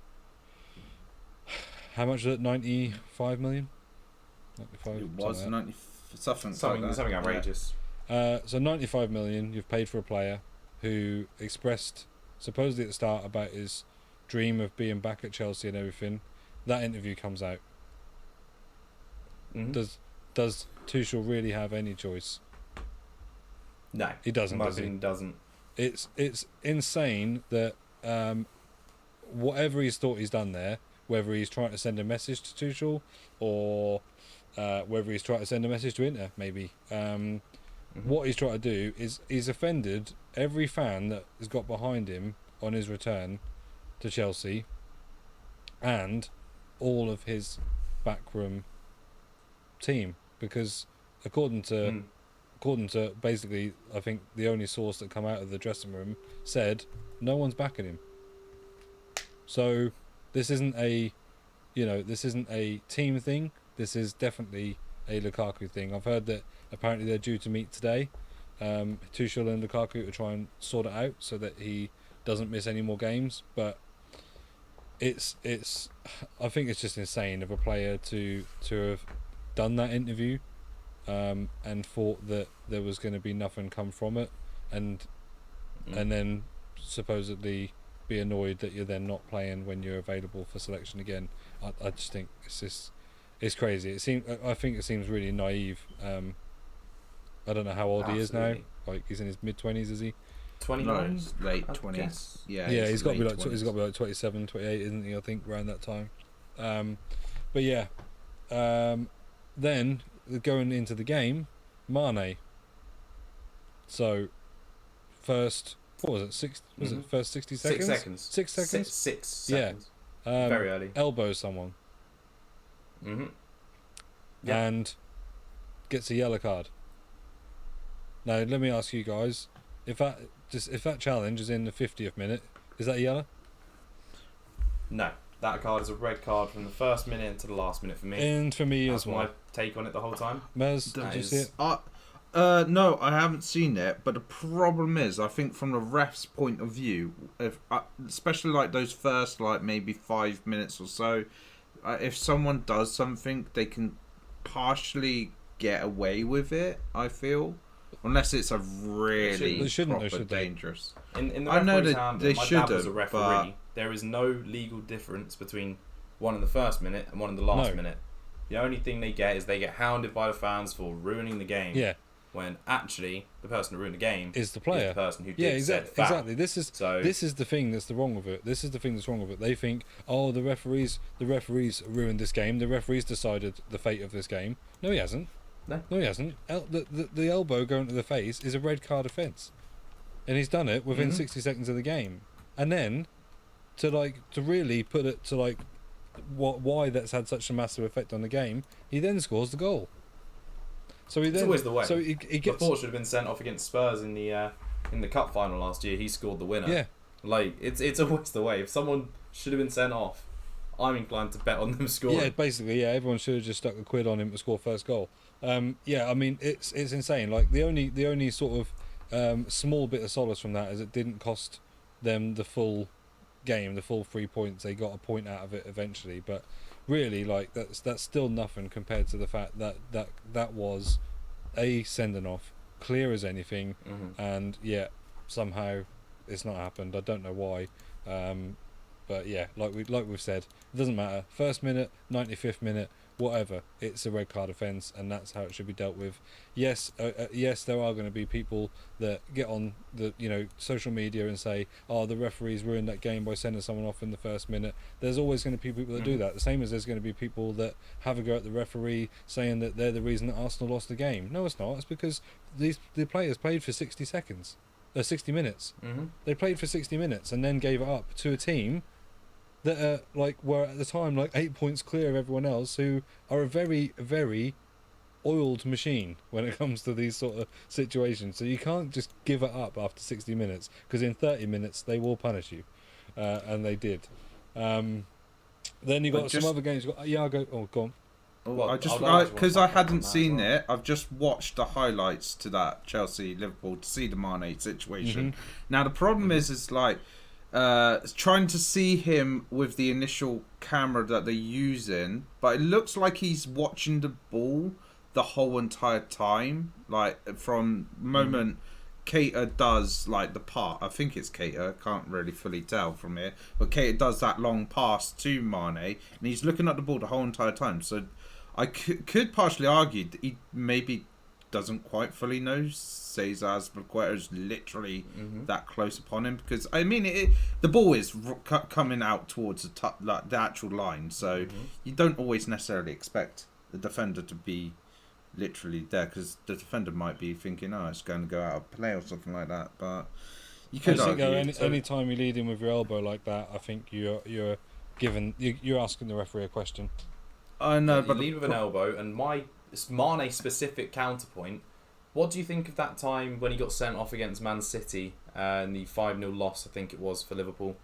how much was it? 95 million? 95, it was 90, something outrageous. So 95 million you've paid for a player who expressed supposedly at the start about his dream of being back at Chelsea and everything. That interview comes out. Does Tuchel really have any choice? No, he doesn't. Doesn't. It's insane that whatever he's thought he's done there, whether he's trying to send a message to Tuchel or whether he's trying to send a message to Inter, maybe. What he's trying to do is he's offended every fan that has got behind him on his return to Chelsea and all of his backroom team, because according to basically, I think the only source that come out of the dressing room said no one's backing him. So this isn't a team thing. This is definitely a Lukaku thing. I've heard that apparently they're due to meet today, Tuchel and Lukaku, to try and sort it out so that he doesn't miss any more games. But it's I think it's just insane of a player to have done that interview and thought that there was going to be nothing come from it, and then supposedly be annoyed that you're then not playing when you're available for selection again. I just think it's crazy. I think it seems really naive. I don't know how old he is now. Like, he's in his mid-20s, is he? 29? No, late 20s. Yeah, he's got to be like 27, 28, isn't he? I think around that time. But yeah, then going into the game, Mane. So first, what was it? First 60 seconds? 6 seconds. 6 seconds. 6 seconds. Yeah. Very early. Elbows someone. And gets a yellow card. Now let me ask you guys, if that if that challenge is in the 50th minute, is that a yellow? No, that card is a red card from the first minute into the last minute for me. And for me That's as well. my take on it the whole time. Mers, did you see it? No, I haven't seen it. But the problem is, I think from the ref's point of view, if especially like those first like maybe 5 minutes or so, if someone does something, they can partially get away with it. I feel. Unless it's a really proper dangerous. In the I know referee's that handbook, they my shouldn't, dad was a referee. There is no legal difference between one in the first minute and one in the last minute. The only thing they get hounded by the fans for ruining the game. Yeah. When actually the person who ruined the game is the player. Is the person who did said foul. Exactly. This is the thing that's wrong with it. This is the thing that's wrong with it. They think, oh, the referees ruined this game. The referees decided the fate of this game. No, he hasn't. No, he hasn't. The elbow going to the face is a red card offence, and he's done it within 60 seconds of the game. And then, to really put it to like, why that's had such a massive effect on the game, he then scores the goal. So it's always the way. So he gets. Before should have been sent off against Spurs in the cup final last year. He scored the winner. Yeah. Like it's always the way. If someone should have been sent off, I'm inclined to bet on them scoring. Yeah, basically, yeah. Everyone should have just stuck a quid on him to score first goal. Yeah, I mean, it's insane. Like the only sort of small bit of solace from that is it didn't cost them the full game, the full 3 points. They got a point out of it eventually, but really, like that's still nothing compared to the fact that was a sending off, clear as anything, and yeah, somehow it's not happened. I don't know why. But yeah, like we've said, it doesn't matter. First minute, 95th minute, whatever. It's a red card offence, and that's how it should be dealt with. Yes, yes, there are going to be people that get on the social media and say, "Oh, the referees ruined that game by sending someone off in the first minute." There's always going to be people that do that. The same as there's going to be people that have a go at the referee, saying that they're the reason that Arsenal lost the game. No, it's not. It's because the players played for 60 seconds, 60 minutes. They played for 60 minutes and then gave it up to a team that were at the time 8 points clear of everyone else, who are a very, very oiled machine when it comes to these sort of situations. So you can't just give it up after 60 minutes, because in 30 minutes they will punish you, and they did. Then you got some other games. Go on. Because I hadn't seen it, I've just watched the highlights to that Chelsea Liverpool to see the Mane situation. Now the problem is trying to see him with the initial camera that they're using, but it looks like he's watching the ball the whole entire time, like from moment Cater does the part. I think it's Cater, can't really fully tell from here, but Cater does that long pass to Mane, and he's looking at the ball the whole entire time. So I could partially argue that he maybe doesn't quite fully know Cesar Azpilicueta's literally that close upon him, because I mean the ball is coming out towards the actual line, so you don't always necessarily expect the defender to be literally there, because the defender might be thinking, oh, it's going to go out of play or something like that. But you could argue any time you lead in with your elbow like that, I think you're asking the referee a question. I know, but you lead with an elbow, and my Mane specific counterpoint. What do you think of that time when he got sent off against Man City and the 5-0 loss, I think it was, for Liverpool,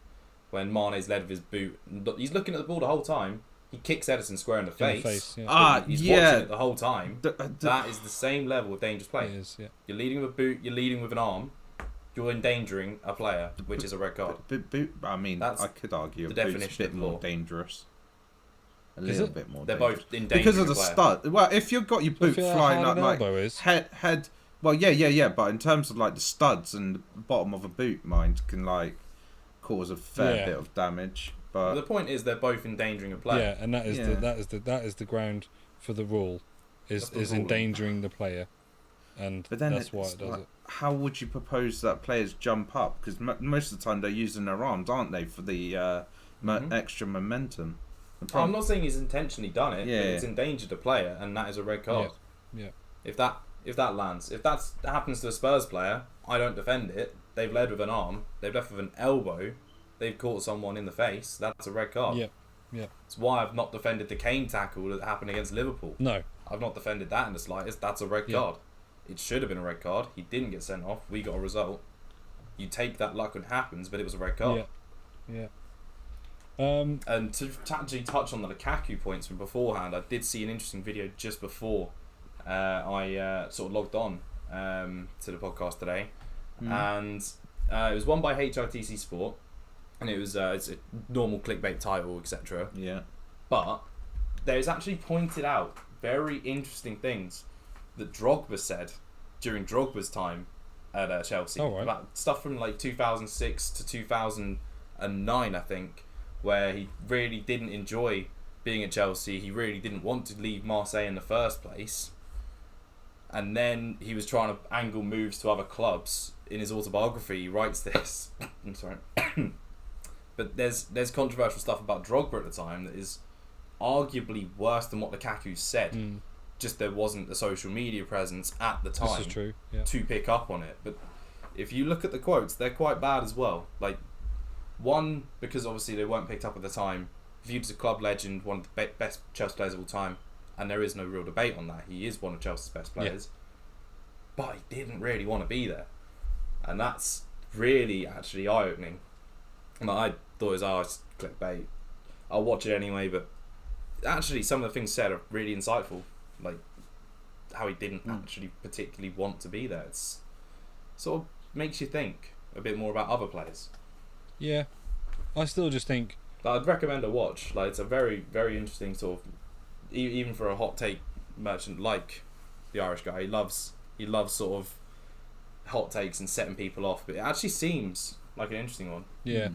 when Mane's led with his boot? He's looking at the ball the whole time. He kicks Ederson square in the face. He's watching it the whole time. That is the same level of dangerous play. It is, yeah. You're leading with a boot, you're leading with an arm, you're endangering a player, which is a red card. I mean, that's I could argue the definition a bit more dangerous. A little bit more. They're both in danger because of the stud. Well, if you've got your boot flying head. Well, yeah. But in terms of the studs and the bottom of a boot, can cause a fair bit of damage. But the point is, they're both endangering a player. Yeah, and that is the ground for the rule, is endangering the player, and that's why it does it. How would you propose that players jump up? Because most of the time they're using their arms, aren't they, for the extra momentum? I'm not saying he's intentionally done it, but it's endangered a player, and that is a red card. Yeah. If that lands, if that happens to a Spurs player, I don't defend it. They've led with an arm, they've left with an elbow, they've caught someone in the face. That's a red card. Yeah. It's why I've not defended the Kane tackle that happened against Liverpool. No, I've not defended that in the slightest. That's a red card. It should have been a red card. He didn't get sent off. We got a result. you take that luck when it happens, but it was a red card. Yeah. And to actually touch on the Lukaku points from beforehand, I did see an interesting video just before I sort of logged on to the podcast today, and it was won by HITC Sport, and it was it's a normal clickbait title, etc. Yeah. But there's actually pointed out very interesting things that Drogba said during Drogba's time at Chelsea, about stuff from like 2006 to 2009, I think, where he really didn't enjoy being at Chelsea. He really didn't want to leave Marseille in the first place. And then he was trying to angle moves to other clubs. In his autobiography, he writes this. I'm sorry. But there's controversial stuff about Drogba at the time that is arguably worse than what Lukaku said. Just there wasn't a social media presence at the time This is true. Yeah. to pick up on it. But if you look at the quotes, they're quite bad as well. Like, one, because obviously they weren't picked up at the time, viewed as a club legend, one of the best Chelsea players of all time, and there is no real debate on that. He is one of Chelsea's best players, but he didn't really want to be there, and that's really actually eye-opening. And I thought it was clickbait. I'll watch it anyway, but actually some of the things said are really insightful, like how he didn't actually particularly want to be there. It's sort of makes you think a bit more about other players. Yeah, I still just think I'd recommend a watch. Like, it's a very, very interesting sort of, even for a hot take merchant like the Irish guy. He loves sort of hot takes and setting people off. But it actually seems like an interesting one. Yeah,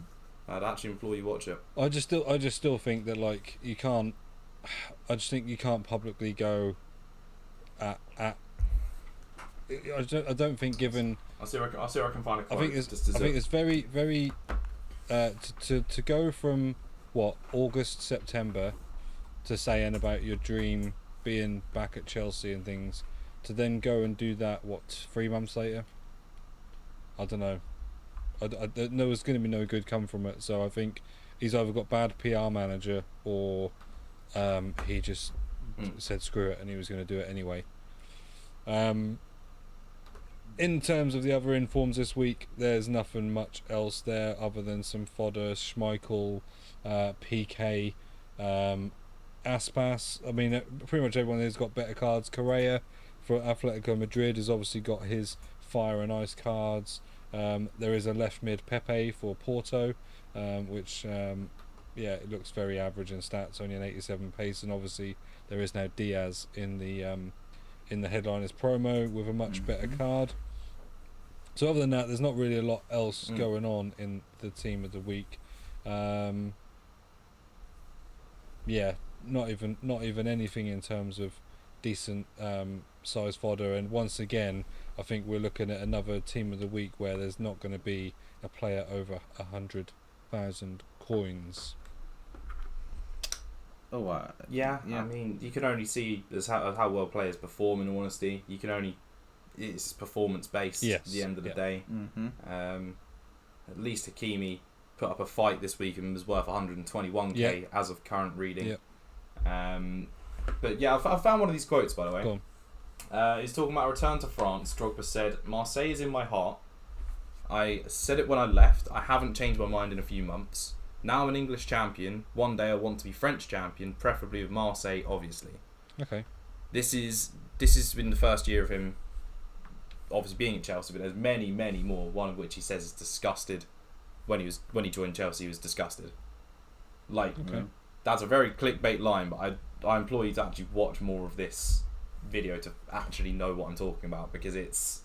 I'd actually implore you watch it. I just still think that like you can't. I just think you can't publicly go at. I don't think given. I'll see if I can find a quote. I think it's very, very. To go from what August, September to saying about your dream being back at Chelsea and things, to then go and do that 3 months later. I don't know. I know there's going to be no good come from it. So I think he's either got bad PR manager or he just said screw it and he was going to do it anyway. In terms of the other informs this week, there's nothing much else there other than some fodder. Schmeichel, PK, Aspas. I mean, pretty much everyone has got better cards. Correa for Atletico Madrid has obviously got his fire and ice cards. There is a left mid Pepe for Porto, which it looks very average in stats, only an 87 pace, and obviously there is now Diaz in the headliners promo with a much better card. So other than that, there's not really a lot else going on in the team of the week. Not even anything in terms of decent size fodder. And once again, I think we're looking at another team of the week where there's not going to be a player over 100,000 coins. Oh, yeah. I mean, you can only see how well players perform. In all honesty, it's performance based. At the end of the day. At least Hakimi put up a fight this week and was worth 121k as of current reading. But yeah, I found one of these quotes, by the way. He's talking about a return to France. Drogba said, "Marseille is in my heart. I said it when I left. I haven't changed my mind in a few months. Now I'm an English champion. One day I want to be French champion, preferably with Marseille, obviously." Okay. This has been the first year of him obviously being at Chelsea, but there's many, many more, one of which he says is disgusted. When he joined Chelsea, he was disgusted. That's a very clickbait line, but I implore you to actually watch more of this video to actually know what I'm talking about, because it's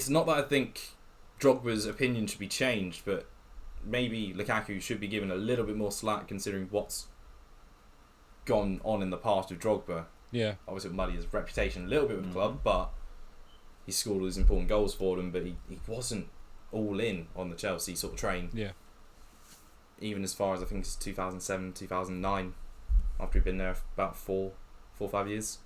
not that I think Drogba's opinion should be changed, but maybe Lukaku should be given a little bit more slack considering what's gone on in the past with Drogba. Yeah. Obviously, it muddied his reputation a little bit with the club, but he scored all his important goals for them, but he wasn't all in on the Chelsea sort of train. Yeah. Even as far as I think it's 2007, 2009, after he'd been there for about 4 or 5 years.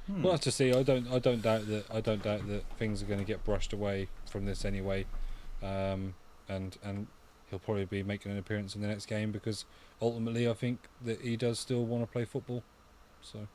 We'll have to see. I don't doubt that things are going to get brushed away from this anyway, and he'll probably be making an appearance in the next game, because ultimately I think that he does still want to play football. So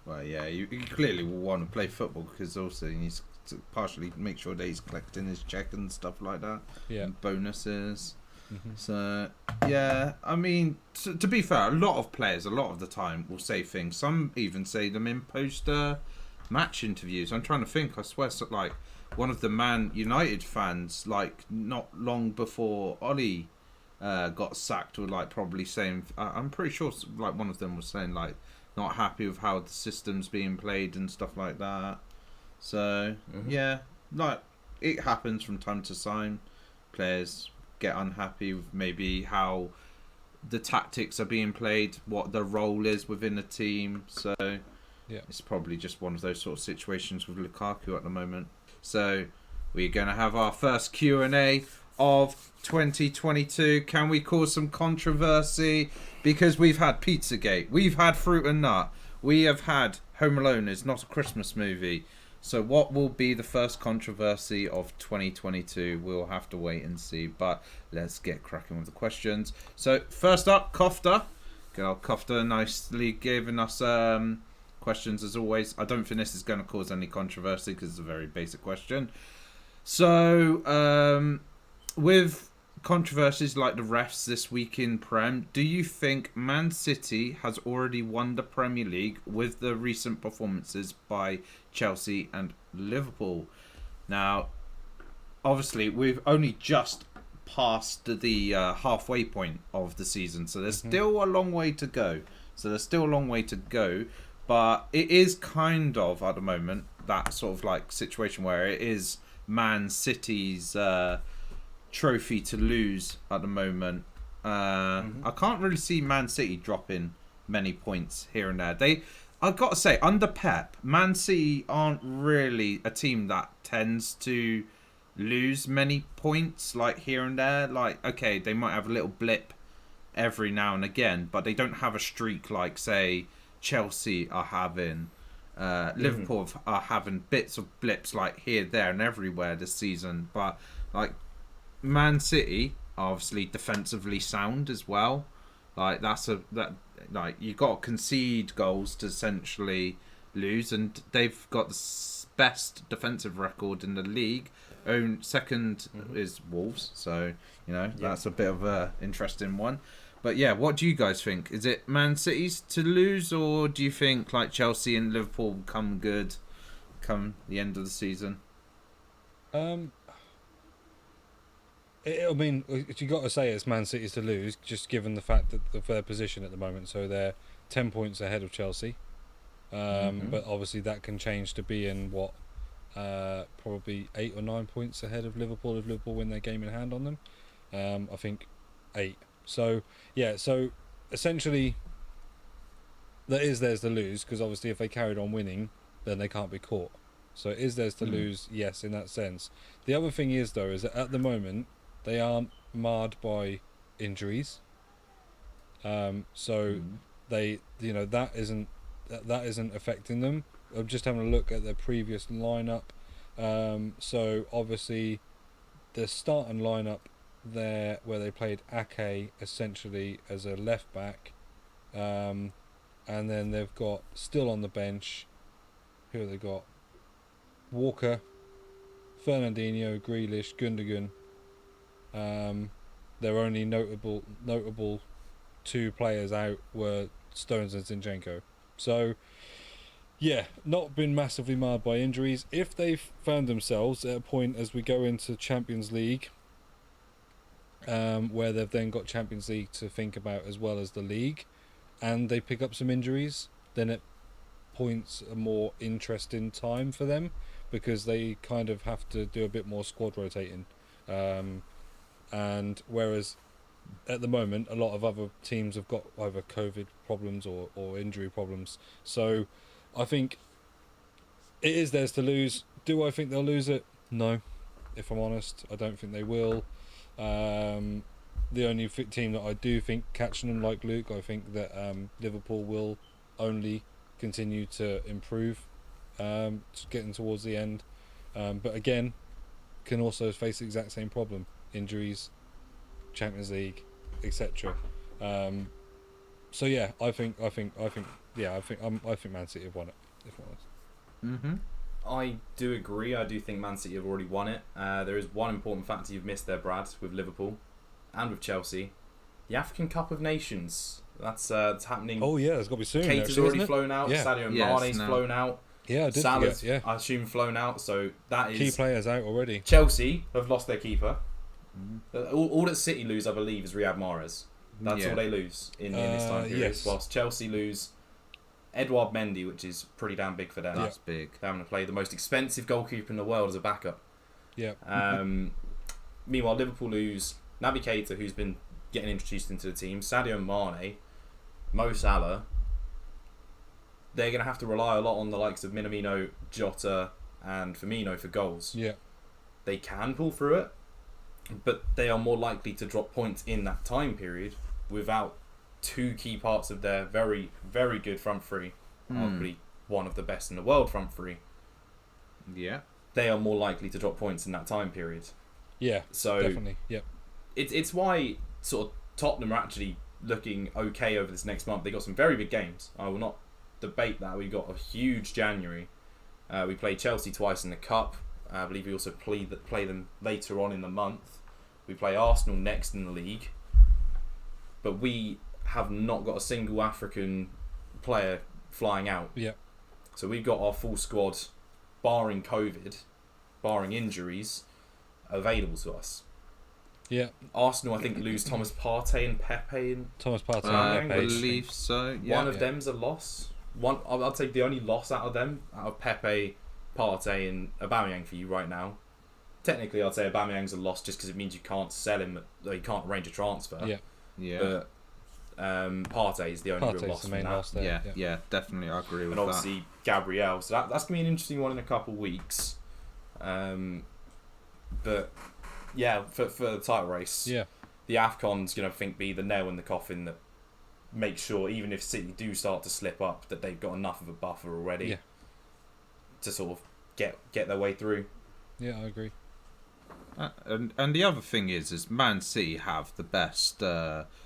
Well, yeah, you clearly will want to play football because also he needs to partially make sure that he's collecting his check and stuff like that. Yeah. And bonuses. Mm-hmm. So, yeah, I mean, to be fair, a lot of players, a lot of the time, will say things. Some even say them in post-match interviews. I'm trying to think. I swear, like, one of the Man United fans, like, not long before Ollie got sacked, were, like, probably saying... I'm pretty sure, like, one of them was saying, like, not happy with how the system's being played and stuff like that. So, yeah, like, it happens from time to time. Players get unhappy with maybe how the tactics are being played, what the role is within the team. So, yeah, it's probably just one of those sort of situations with Lukaku at the moment. So, we're going to have our first Q&A of 2022. Can we cause some controversy? Because we've had Pizzagate, we've had Fruit and Nut, we have had Home Alone is not a Christmas movie. So what will be the first controversy of 2022? We'll have to wait and see. But let's get cracking with the questions. So first up, Kofta. Girl, Kofta nicely giving us questions as always. I don't think this is going to cause any controversy because it's a very basic question. So with controversies like the refs this week in Prem, do you think Man City has already won the Premier League with the recent performances by Chelsea and Liverpool? Now, obviously, we've only just passed the halfway point of the season, so there's still a long way to go. But it is kind of, at the moment, that sort of like situation where it is Man City's trophy to lose at the moment. I can't really see Man City dropping many points here and there. I've got to say, under Pep, Man City aren't really a team that tends to lose many points, like here and there. Like, okay, they might have a little blip every now and again, but they don't have a streak like, say, Chelsea are having. Liverpool are having bits of blips like here, there, and everywhere this season. But like Man City, are obviously defensively sound as well. Like like you got to concede goals to essentially lose, and they've got the best defensive record in the league. Second is Wolves, so that's a bit of a interesting one. But yeah, what do you guys think? Is it Man City's to lose, or do you think like Chelsea and Liverpool come good come the end of the season? I mean, you got to say it's Man City's to lose, just given the fact that of their position at the moment. So they're 10 points ahead of Chelsea, but obviously that can change to being probably 8 or 9 points ahead of Liverpool if Liverpool win their game in hand on them. I think 8. So yeah, so essentially that is theirs to lose, because obviously if they carried on winning, then they can't be caught. So it is theirs to lose, yes, in that sense. The other thing is though, is that at the moment they aren't marred by injuries. So they, that isn't affecting them. I'm just having a look at their previous lineup. So obviously the starting lineup there, where they played Ake essentially as a left back, and then they've got still on the bench, who have they got? Walker, Fernandinho, Grealish, Gundogan. Their only notable 2 players out were Stones and Zinchenko. So yeah, not been massively marred by injuries. If they've found themselves at a point as we go into Champions League, where they've then got Champions League to think about as well as the league, and they pick up some injuries, then it points a more interesting time for them, because they kind of have to do a bit more squad rotating. And whereas at the moment a lot of other teams have got either COVID problems or injury problems. So I think it is theirs to lose. Do I think they'll lose it? No. If I'm honest, I don't think they will. The only team that I do think catching them, like Luke, I think that Liverpool will only continue to improve, getting towards the end. But again, can also face the exact same problem: injuries, Champions League, etc. So yeah, I think yeah, I think Man City have won it. If I'm honest. Mm-hmm. I do agree. I do think Man City have already won it. There is one important factor you've missed there, Brad, with Liverpool and with Chelsea. The African Cup of Nations. That's happening. Oh yeah, it's got to be soon. Keita's actually, already isn't it? flown out. Yeah. Sadio Yes, Mane's no. flown out. Yeah, I did Salah's, forget. Yeah, I assume, flown out. So that is key players out already. Chelsea have lost their keeper. All that City lose, I believe, is Riyad Mahrez. That's all they lose in this time period. Yes. Whilst Chelsea lose Edouard Mendy, which is pretty damn big for them. That's big. They're having to play the most expensive goalkeeper in the world as a backup. Yeah. Meanwhile, Liverpool lose Naby Keita, who's been getting introduced into the team, Sadio Mane, Mo Salah. They're going to have to rely a lot on the likes of Minamino, Jota, and Firmino for goals. Yeah. They can pull through it, but they are more likely to drop points in that time period without two key parts of their very, very good front three, arguably one of the best in the world front three. Yeah. They are more likely to drop points in that time period. Yeah. So Definitely. Yep. it's why sort of Tottenham are actually looking okay over this next month. They got some very big games. I will not debate that. We got a huge January. We played Chelsea twice in the Cup. I believe we also play them later on in the month. We play Arsenal next in the league. But we have not got a single African player flying out. Yeah. So we've got our full squad, barring COVID, barring injuries, available to us. Yeah. Arsenal, I think, lose Thomas Partey and Pepe. And Thomas Partey. I and I Pepe. believe so. Yeah. one of them's a loss. I'd say the only loss out of them, out of Pepe, Partey and Aubameyang for you right now. Technically, I'd say Aubameyang's a loss just because it means you can't sell him, you can't arrange a transfer. Yeah. Yeah. But Partey is the only real Partey's loss the from main that. loss there. yeah, definitely. I agree with And obviously Gabriel. So that's going to be an interesting one in a couple of weeks. But yeah, for the title race, Yeah. the AFCON's going to be the nail in the coffin that makes sure even if City do start to slip up, that they've got enough of a buffer already Yeah. to sort of get their way through. Yeah, I agree. And the other thing is Man City have the best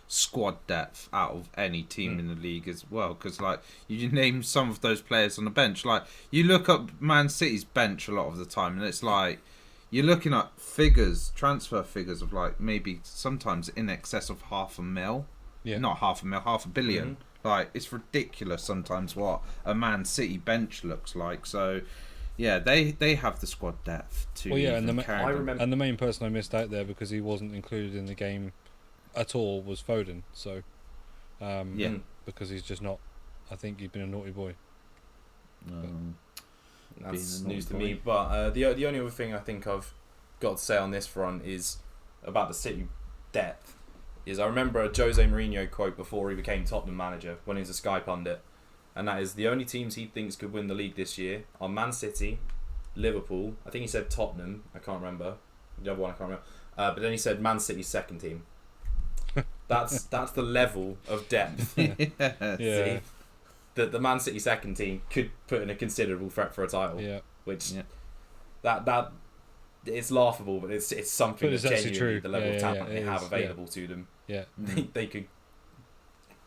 squad depth out of any team in the league as well. Because like you name some of those players on the bench, like you look up Man City's bench a lot of the time, and it's like you're looking at transfer figures of like maybe sometimes in excess of $500,000. Yeah. Not $500,000, $500 million. Like it's ridiculous sometimes what a Man City bench looks like. So. Yeah, they have the squad depth to. Well, yeah, even and carry them. and the main person I missed out there because he wasn't included in the game at all was Foden. So, because he's just not. I think he's been a naughty boy. That's Being a news to naughty me. But the only other thing I think I've got to say on this front is about the City depth. Is I remember a Jose Mourinho quote before he became Tottenham manager when he was a Sky pundit. And that is the only teams he thinks could win the league this year are Man City, Liverpool. I think he said Tottenham. I can't remember. The other one I can't remember. But then he said Man City's second team. That's the level of depth. Yeah. See? That the Man City second team could put in a considerable threat for a title. Yeah. Which that it's laughable, but it's something But it's that's actually genuinely true. the level Yeah, of yeah, talent yeah, they it have is, available to them. Yeah. They could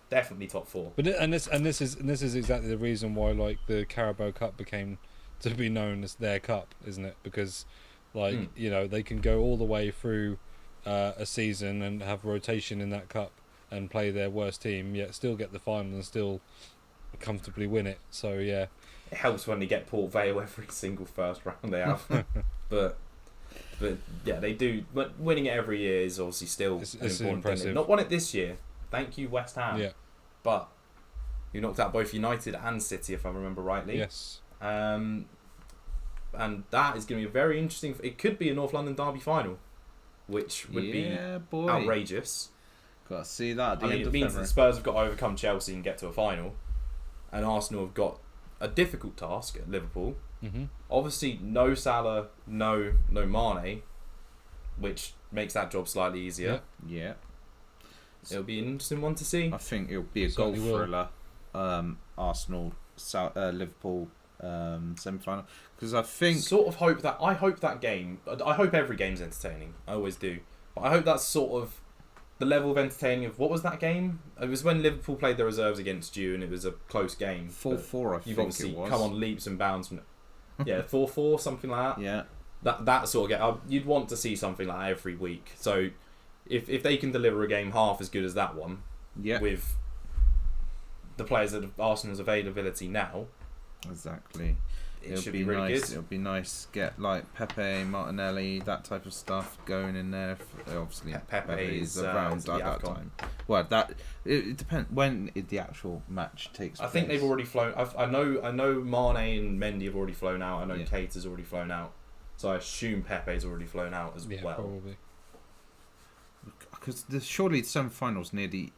definitely top four. But this is exactly the reason why like the Carabao Cup became to be known as their cup, isn't it? Because like they can go all the way through a season and have rotation in that cup and play their worst team, yet still get the final and still comfortably win it. So yeah, it helps when they get Port Vale every single first round they have. but yeah, they do. But winning it every year is obviously still It's an important impressive. thing. They've not won it this year. Thank you, West Ham. Yeah. But you knocked out both United and City, if I remember rightly. Yes. And that is going to be very interesting. It could be a North London derby final, which would be outrageous. Got to see that at the I mean, end it of means February. that Spurs have got to overcome Chelsea and get to a final, and Arsenal have got a difficult task at Liverpool. Mm-hmm. Obviously, no Salah, no Mane, which makes that job slightly easier. Yeah. It'll be an interesting one to see. I think it'll be a goal Certainly will. thriller. Arsenal, Liverpool semi-final. Because I think I hope that game. I hope every game's entertaining. I always do. But I hope that's sort of the level of entertaining of what was that game? It was when Liverpool played the reserves against you, and it was a close game. 4-4, I You've think obviously it was. come on leaps and bounds from it. Yeah, 4-4, something like that. Yeah. That sort of game. You'd want to see something like that every week. So if they can deliver a game half as good as that one, Yeah. with the players at Arsenal's availability now, Exactly. it should be really nice. good. It'll be nice to get like Pepe, Martinelli, that type of stuff going in there. Obviously, Pepe is around at that time. Well, it depends when the actual match takes place. I think they've already flown. I know Mane and Mendy have already flown out. I know Yeah. Kate has already flown out. So I assume Pepe's already flown out as well. Probably. Because surely the semi-finals near the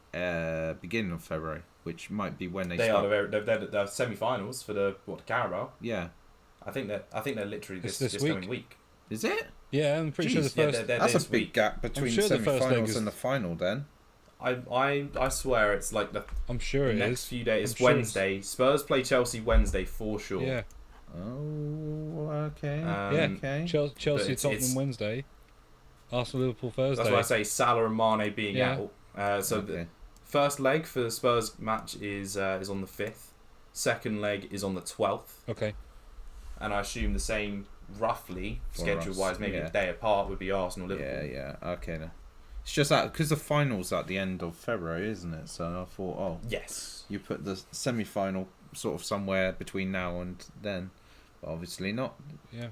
beginning of February, which might be when they They start. are. They're semi-finals for the Carabao. Yeah. I think they're literally It's this this coming week. Is it? Yeah, I'm pretty sure the Jeez, first. they're That's this a big week. gap between sure the first leg semi-finals is- and the final. Then. I swear it's like the I'm sure it next is. few days. I'm It's sure it's- Wednesday. Spurs play Chelsea Wednesday for sure. Yeah, Oh, okay. yeah. Okay. Chelsea, it's- Tottenham Wednesday. Arsenal, Liverpool Thursday. That's why I say Salah and Mane being Yeah. out. So the first leg for the Spurs match is on the 5th. Second leg is on the 12th. Okay. And I assume the same, roughly, For schedule-wise, us, maybe yeah. a day apart would be Arsenal, Liverpool. Yeah. Okay. Then. It's just that because the final's at the end of February, isn't it? So I thought, oh, Yes. you put the semi-final sort of somewhere between now and then, but obviously not. Yeah.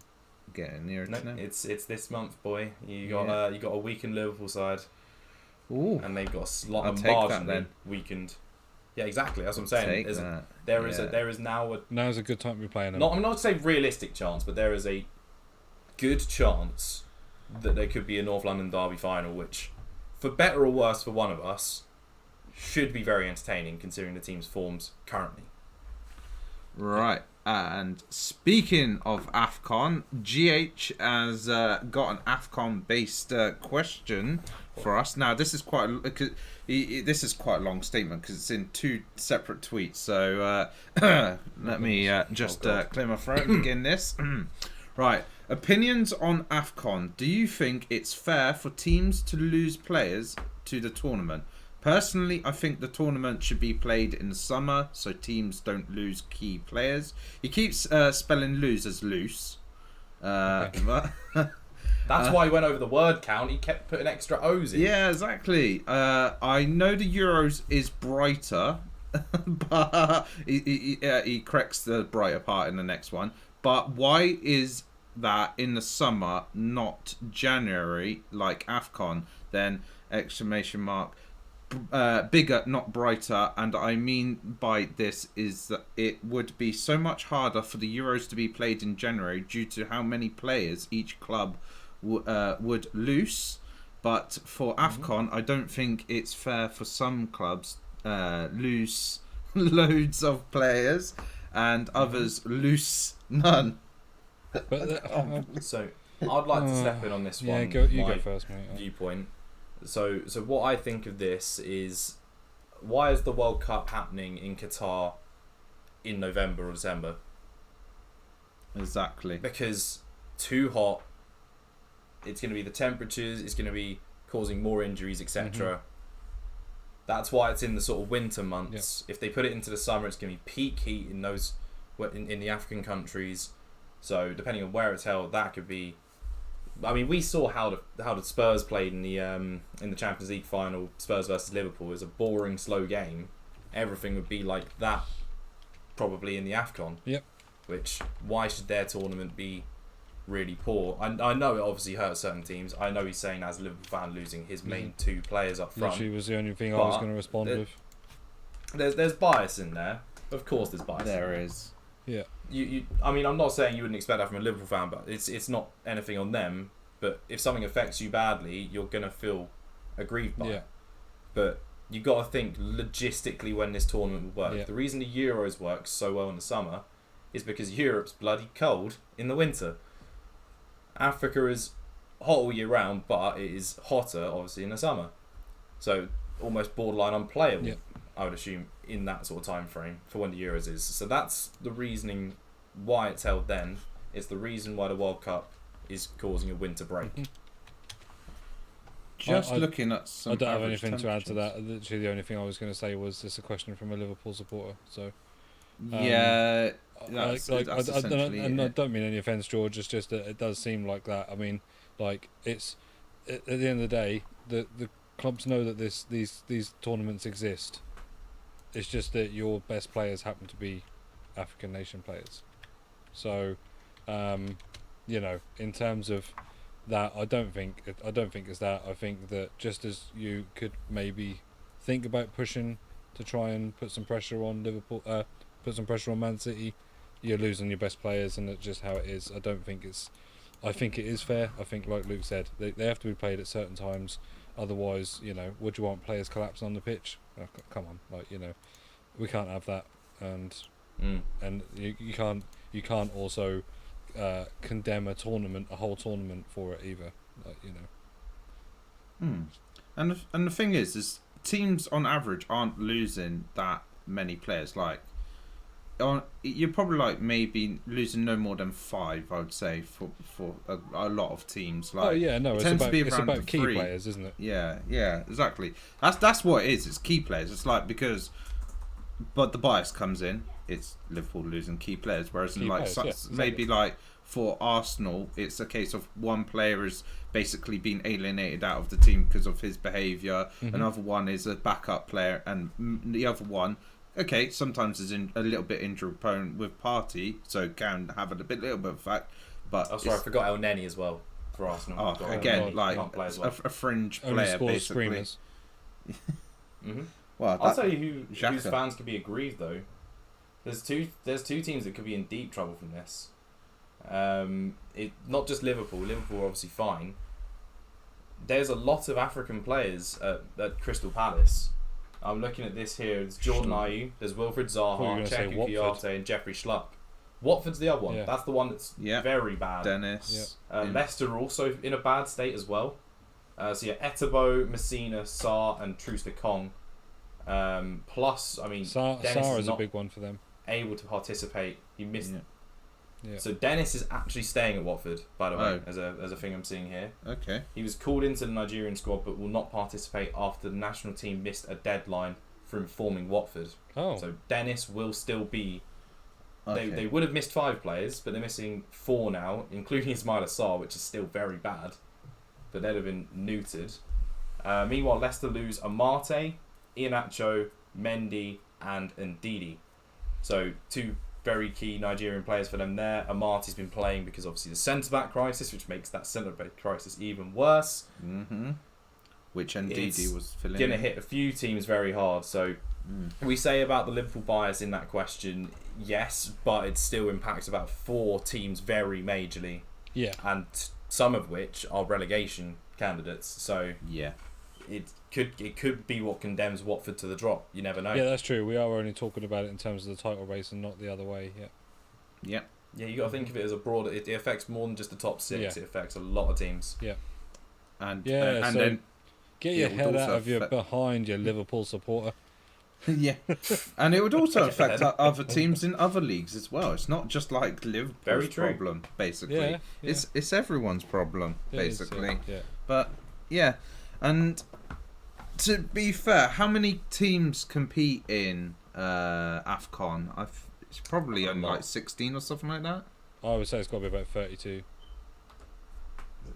Getting nearer No, to now. it's this month, boy. You got a weakened Liverpool side, Ooh, and they've got a slot I'll and take that marginally then. weakened. Yeah, exactly. That's what I'm saying. take There's that. there is now a Now's a good time to be playing them. I'm not saying realistic chance, but there is a good chance that there could be a North London derby final, which, for better or worse for one of us, should be very entertaining considering the team's forms currently. Right, and speaking of AFCON, GH has got an AFCON-based question for us. Now, this is quite a long statement because it's in two separate tweets. So let me just clear my throat and begin this. Right, opinions on AFCON. Do you think it's fair for teams to lose players to the tournament? Personally, I think the tournament should be played in the summer so teams don't lose key players. He keeps spelling lose as loose. But That's why he went over the word count. He kept putting extra O's in. yeah, exactly. I know the Euros is brighter, but he corrects the brighter part in the next one. But why is that in the summer, not January, like AFCON? Then exclamation mark. Bigger, not brighter, and I mean by this is that it would be so much harder for the Euros to be played in January due to how many players each club would lose. But for AFCON, I don't think it's fair for some clubs lose loads of players and others lose none. But So I'd like to step in on this yeah, one. go my first, mate. viewpoint. So what I think of this is, why is the World Cup happening in Qatar in November or December? Exactly. Because too hot. It's going to be the temperatures. It's going to be causing more injuries, etc. That's why it's in the sort of winter months. If they put it into the summer, it's going to be peak heat in those in the African countries. So depending on where it's held, that could be. I mean, we saw how the Spurs played in the Champions League final, Spurs versus Liverpool. It was a boring, slow game. Everything would be like that, probably in the AFCON. Yep. Which, why should their tournament be really poor? I know it obviously hurts certain teams. I know he's saying as a Liverpool fan losing his main two players up front. Literally was the only thing I was But going to respond with. There's bias in there. Of course, there's bias. There is. Yeah. I mean, I'm not saying you wouldn't expect that from a Liverpool fan, but it's not anything on them. But if something affects you badly, you're gonna feel aggrieved by it. But you got to think logistically when this tournament will work. Yeah. The reason the Euros works so well in the summer is because Europe's bloody cold in the winter. Africa is hot all year round, but it is hotter obviously in the summer. So almost borderline unplayable. Yeah. I would assume in that sort of time frame for when the Euros is. So that's the reasoning why it's held then. It's the reason why the World Cup is causing a winter break. Just looking at some. I don't have average anything to add to temperatures. that. Literally, the only thing I was going to say was just a question from a Liverpool supporter. So Yeah, that's essentially and I it. don't mean any offence, George. It's just that it does seem like that. I mean, like it's at the end of the day, the clubs know that these tournaments exist. It's just that your best players happen to be African nation players. So, in terms of that, I don't think it's that. I think that just as you could maybe think about pushing to try and put some pressure on Liverpool, put some pressure on Man City, you're losing your best players, and that's just how it is. I think it is fair. I think, like Luke said, they have to be played at certain times. Otherwise, would you want players collapsing on the pitch? Oh, come on, we can't have that, and you can't also condemn a whole tournament for it either. And the thing is teams on average aren't losing that many players. Like, you're probably maybe losing no more than 5, I would say, for a lot of teams. Like, it's about key 3. players, isn't it? Yeah, exactly. That's what it is. It's key players. It's but the bias comes in. It's Liverpool losing key players, whereas maybe for Arsenal, it's a case of one player is basically being alienated out of the team because of his behaviour. Mm-hmm. Another one is a backup player, and the other one, sometimes is a little bit injury prone with Partey, so can have little bit of effect. But I forgot El Neni as well for Arsenal. Can't play as well. A fringe player, basically. Mm-hmm. Well, I'll tell you whose fans could be aggrieved though. There's two teams that could be in deep trouble from this. Not just Liverpool. Liverpool are obviously fine. There's a lot of African players at Crystal Palace. I'm looking at this here. There's Jordan Ayew, there's Wilfried Zaha, Cheku Kouyaté, and Jeffrey Schlupp. Watford's the other one. Yeah. That's the one that's very bad. Dennis. Leicester are also in a bad state as well. Etebo, Messina, Sarr, and Troost Ekong. Plus, Dennis Sarr is a big one for them. Able to participate. He missed. Yeah. So Dennis is actually staying at Watford, by the way, as a thing I'm seeing here. Okay. He was called into the Nigerian squad, but will not participate after the national team missed a deadline for informing Watford. Oh. So Dennis will still be. Okay. They would have missed 5 players, but they're missing 4 now, including Ismaila Sarr, which is still very bad. But they'd have been neutered. Meanwhile, Leicester lose Amate, Iheanacho, Mendy, and Ndidi. So 2 very key Nigerian players for them there. Amate's been playing because obviously the centre-back crisis, which makes that centre-back crisis even worse. Mm-hmm. Which Ndidi was filling going to in. hit a few teams very hard. So we say about the Liverpool bias in that question, yes, but it still impacts about 4 teams very majorly. Yeah. And some of which are relegation candidates. So yeah, it could be what condemns Watford to the drop. You never know. Yeah, that's true. We are only talking about it in terms of the title race and not the other way. Yeah. Yeah, you got to think of it as a broader. It affects more than just the top 6. Yeah. It affects a lot of teams. Yeah. And so then get your head out of your behind your Liverpool supporter. Yeah, and it would also affect other teams in other leagues as well. It's not just like Liverpool's problem, basically. Yeah. It's everyone's problem, basically. Yeah. But yeah, and to be fair, how many teams compete in AFCON? It's probably only 16 or something like that. I would say it's got to be about 32.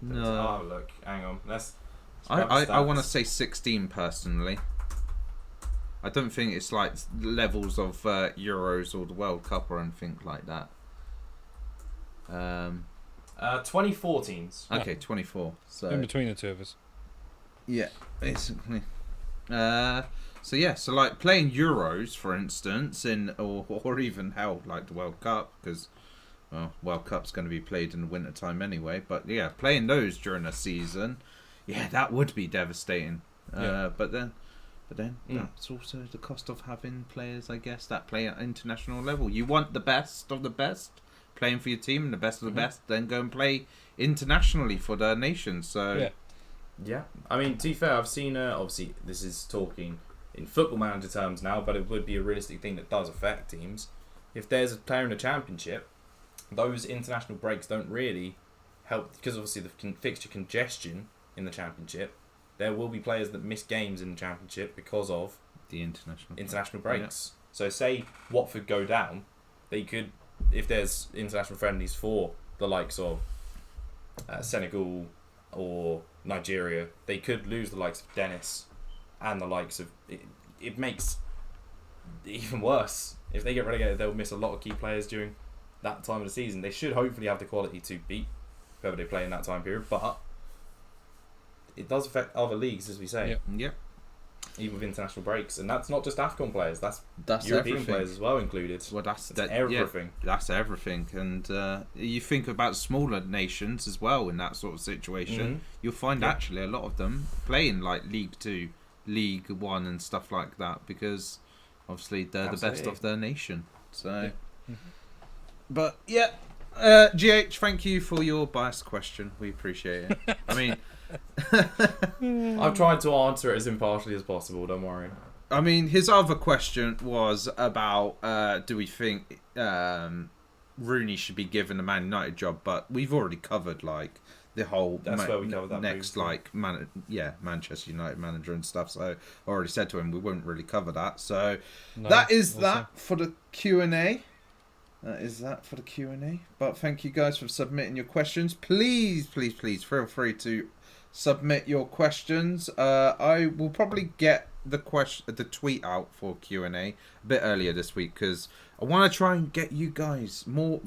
No. I'll have a look. Hang on. I want to say 16 personally. I don't think it's like levels of Euros or the World Cup or anything like that. 24 teams. Okay, 24. So in between the two of us. Yeah, basically. So like playing Euros, for instance, or even hell, like the World Cup, because World Cup's going to be played in the winter time anyway. But yeah, playing those during a season, that would be devastating. But then that's also the cost of having players, I guess, that play at international level. You want the best of the best playing for your team, and the best of the best then go and play internationally for their nation. So yeah. I mean, to be fair, I've seen obviously this is talking in Football Manager terms now, but it would be a realistic thing that does affect teams. If there's a player in the Championship, those international breaks don't really help, because obviously the fixture congestion in the Championship there will be players that miss games in the Championship because of the international breaks. Yeah. So say Watford go down, they could, if there's international friendlies for the likes of Senegal or Nigeria, they could lose the likes of Dennis and the likes of... It makes it even worse. If they get relegated, they'll miss a lot of key players during that time of the season. They should hopefully have the quality to beat whoever they play in that time period, but it does affect other leagues, as we say. Yep. Even with international breaks, and that's not just AFCON players. That's European everything. Players as well included. Well, that's everything. Yeah, that's everything. And you think about smaller nations as well in that sort of situation. You'll find actually a lot of them playing like League 2, League 1, and stuff like that because obviously they're the best of their nation. So, but yeah. GH, thank you for your biased question. We appreciate it. I mean, I've tried to answer it as impartially as possible. Don't worry. I mean, his other question was about do we think Rooney should be given a Man United job? But we've already covered like the whole where we covered that next Manchester United manager and stuff. So I already said to him we wouldn't really cover that. So that is that for the Q&A. That is that for the Q&A. But thank you guys for submitting your questions. Please feel free to submit your questions. I will probably get the tweet out for Q&A a bit earlier this week because I want to try and get you guys more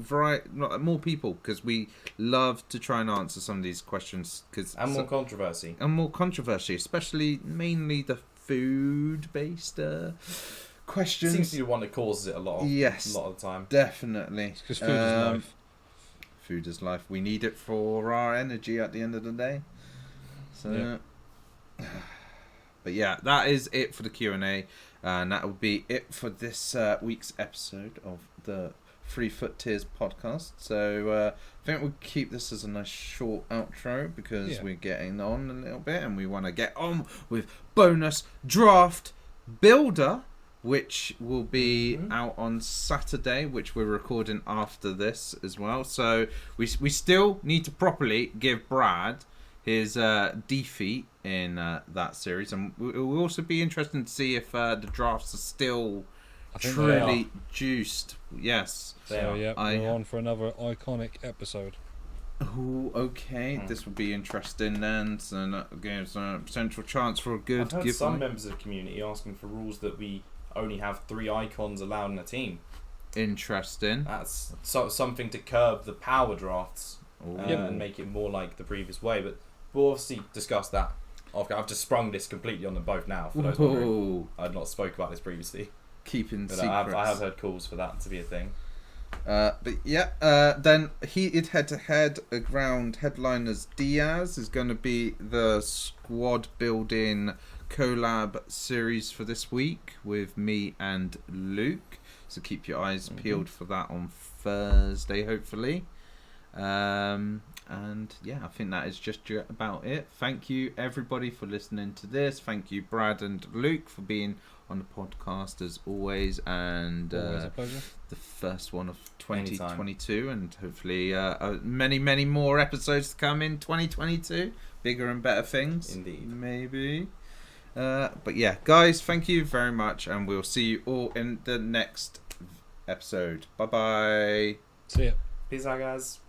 people because we love to try and answer some of these questions more controversy, especially mainly the food-based questions. Seems to be the one that causes it a lot of the time. Definitely. Because food is life. Food is life. We need it for our energy at the end of the day. So, but yeah, that is it for the Q&A, and that will be it for this week's episode of the FUT Tiers podcast. So I think we'll keep this as a nice short outro because we're getting on a little bit, and we want to get on with bonus draft builder, which will be out on Saturday, which we're recording after this as well. So we still need to properly give Brad his defeat in that series, and it will also be interesting to see if the drafts are still truly juiced. Yes. So yeah, we're on for another iconic episode. Oh, okay. This will be interesting then. So that gives a potential chance for a good I've heard some members of the community asking for rules that we only have 3 icons allowed in a team. Interesting. That's something to curb the power drafts and make it more like the previous way. But we'll obviously discuss that. I've just sprung this completely on them both now. For those wondering. I'd not spoke about this previously. Keeping secrets. I have heard calls for that to be a thing. But yeah, then heated head-to-head ground headliners Diaz is going to be the squad building collab series for this week with me and Luke. So keep your eyes peeled for that on Thursday, hopefully. And yeah, I think that is just about it. Thank you everybody for listening to this. Thank you Brad and Luke for being on the podcast as always, and always a pleasure. The first one of 2022, and hopefully many more episodes to come in 2022, bigger and better things. Indeed, maybe. But yeah, guys, thank you very much, and we'll see you all in the next episode. Bye bye. See ya. Peace out, guys.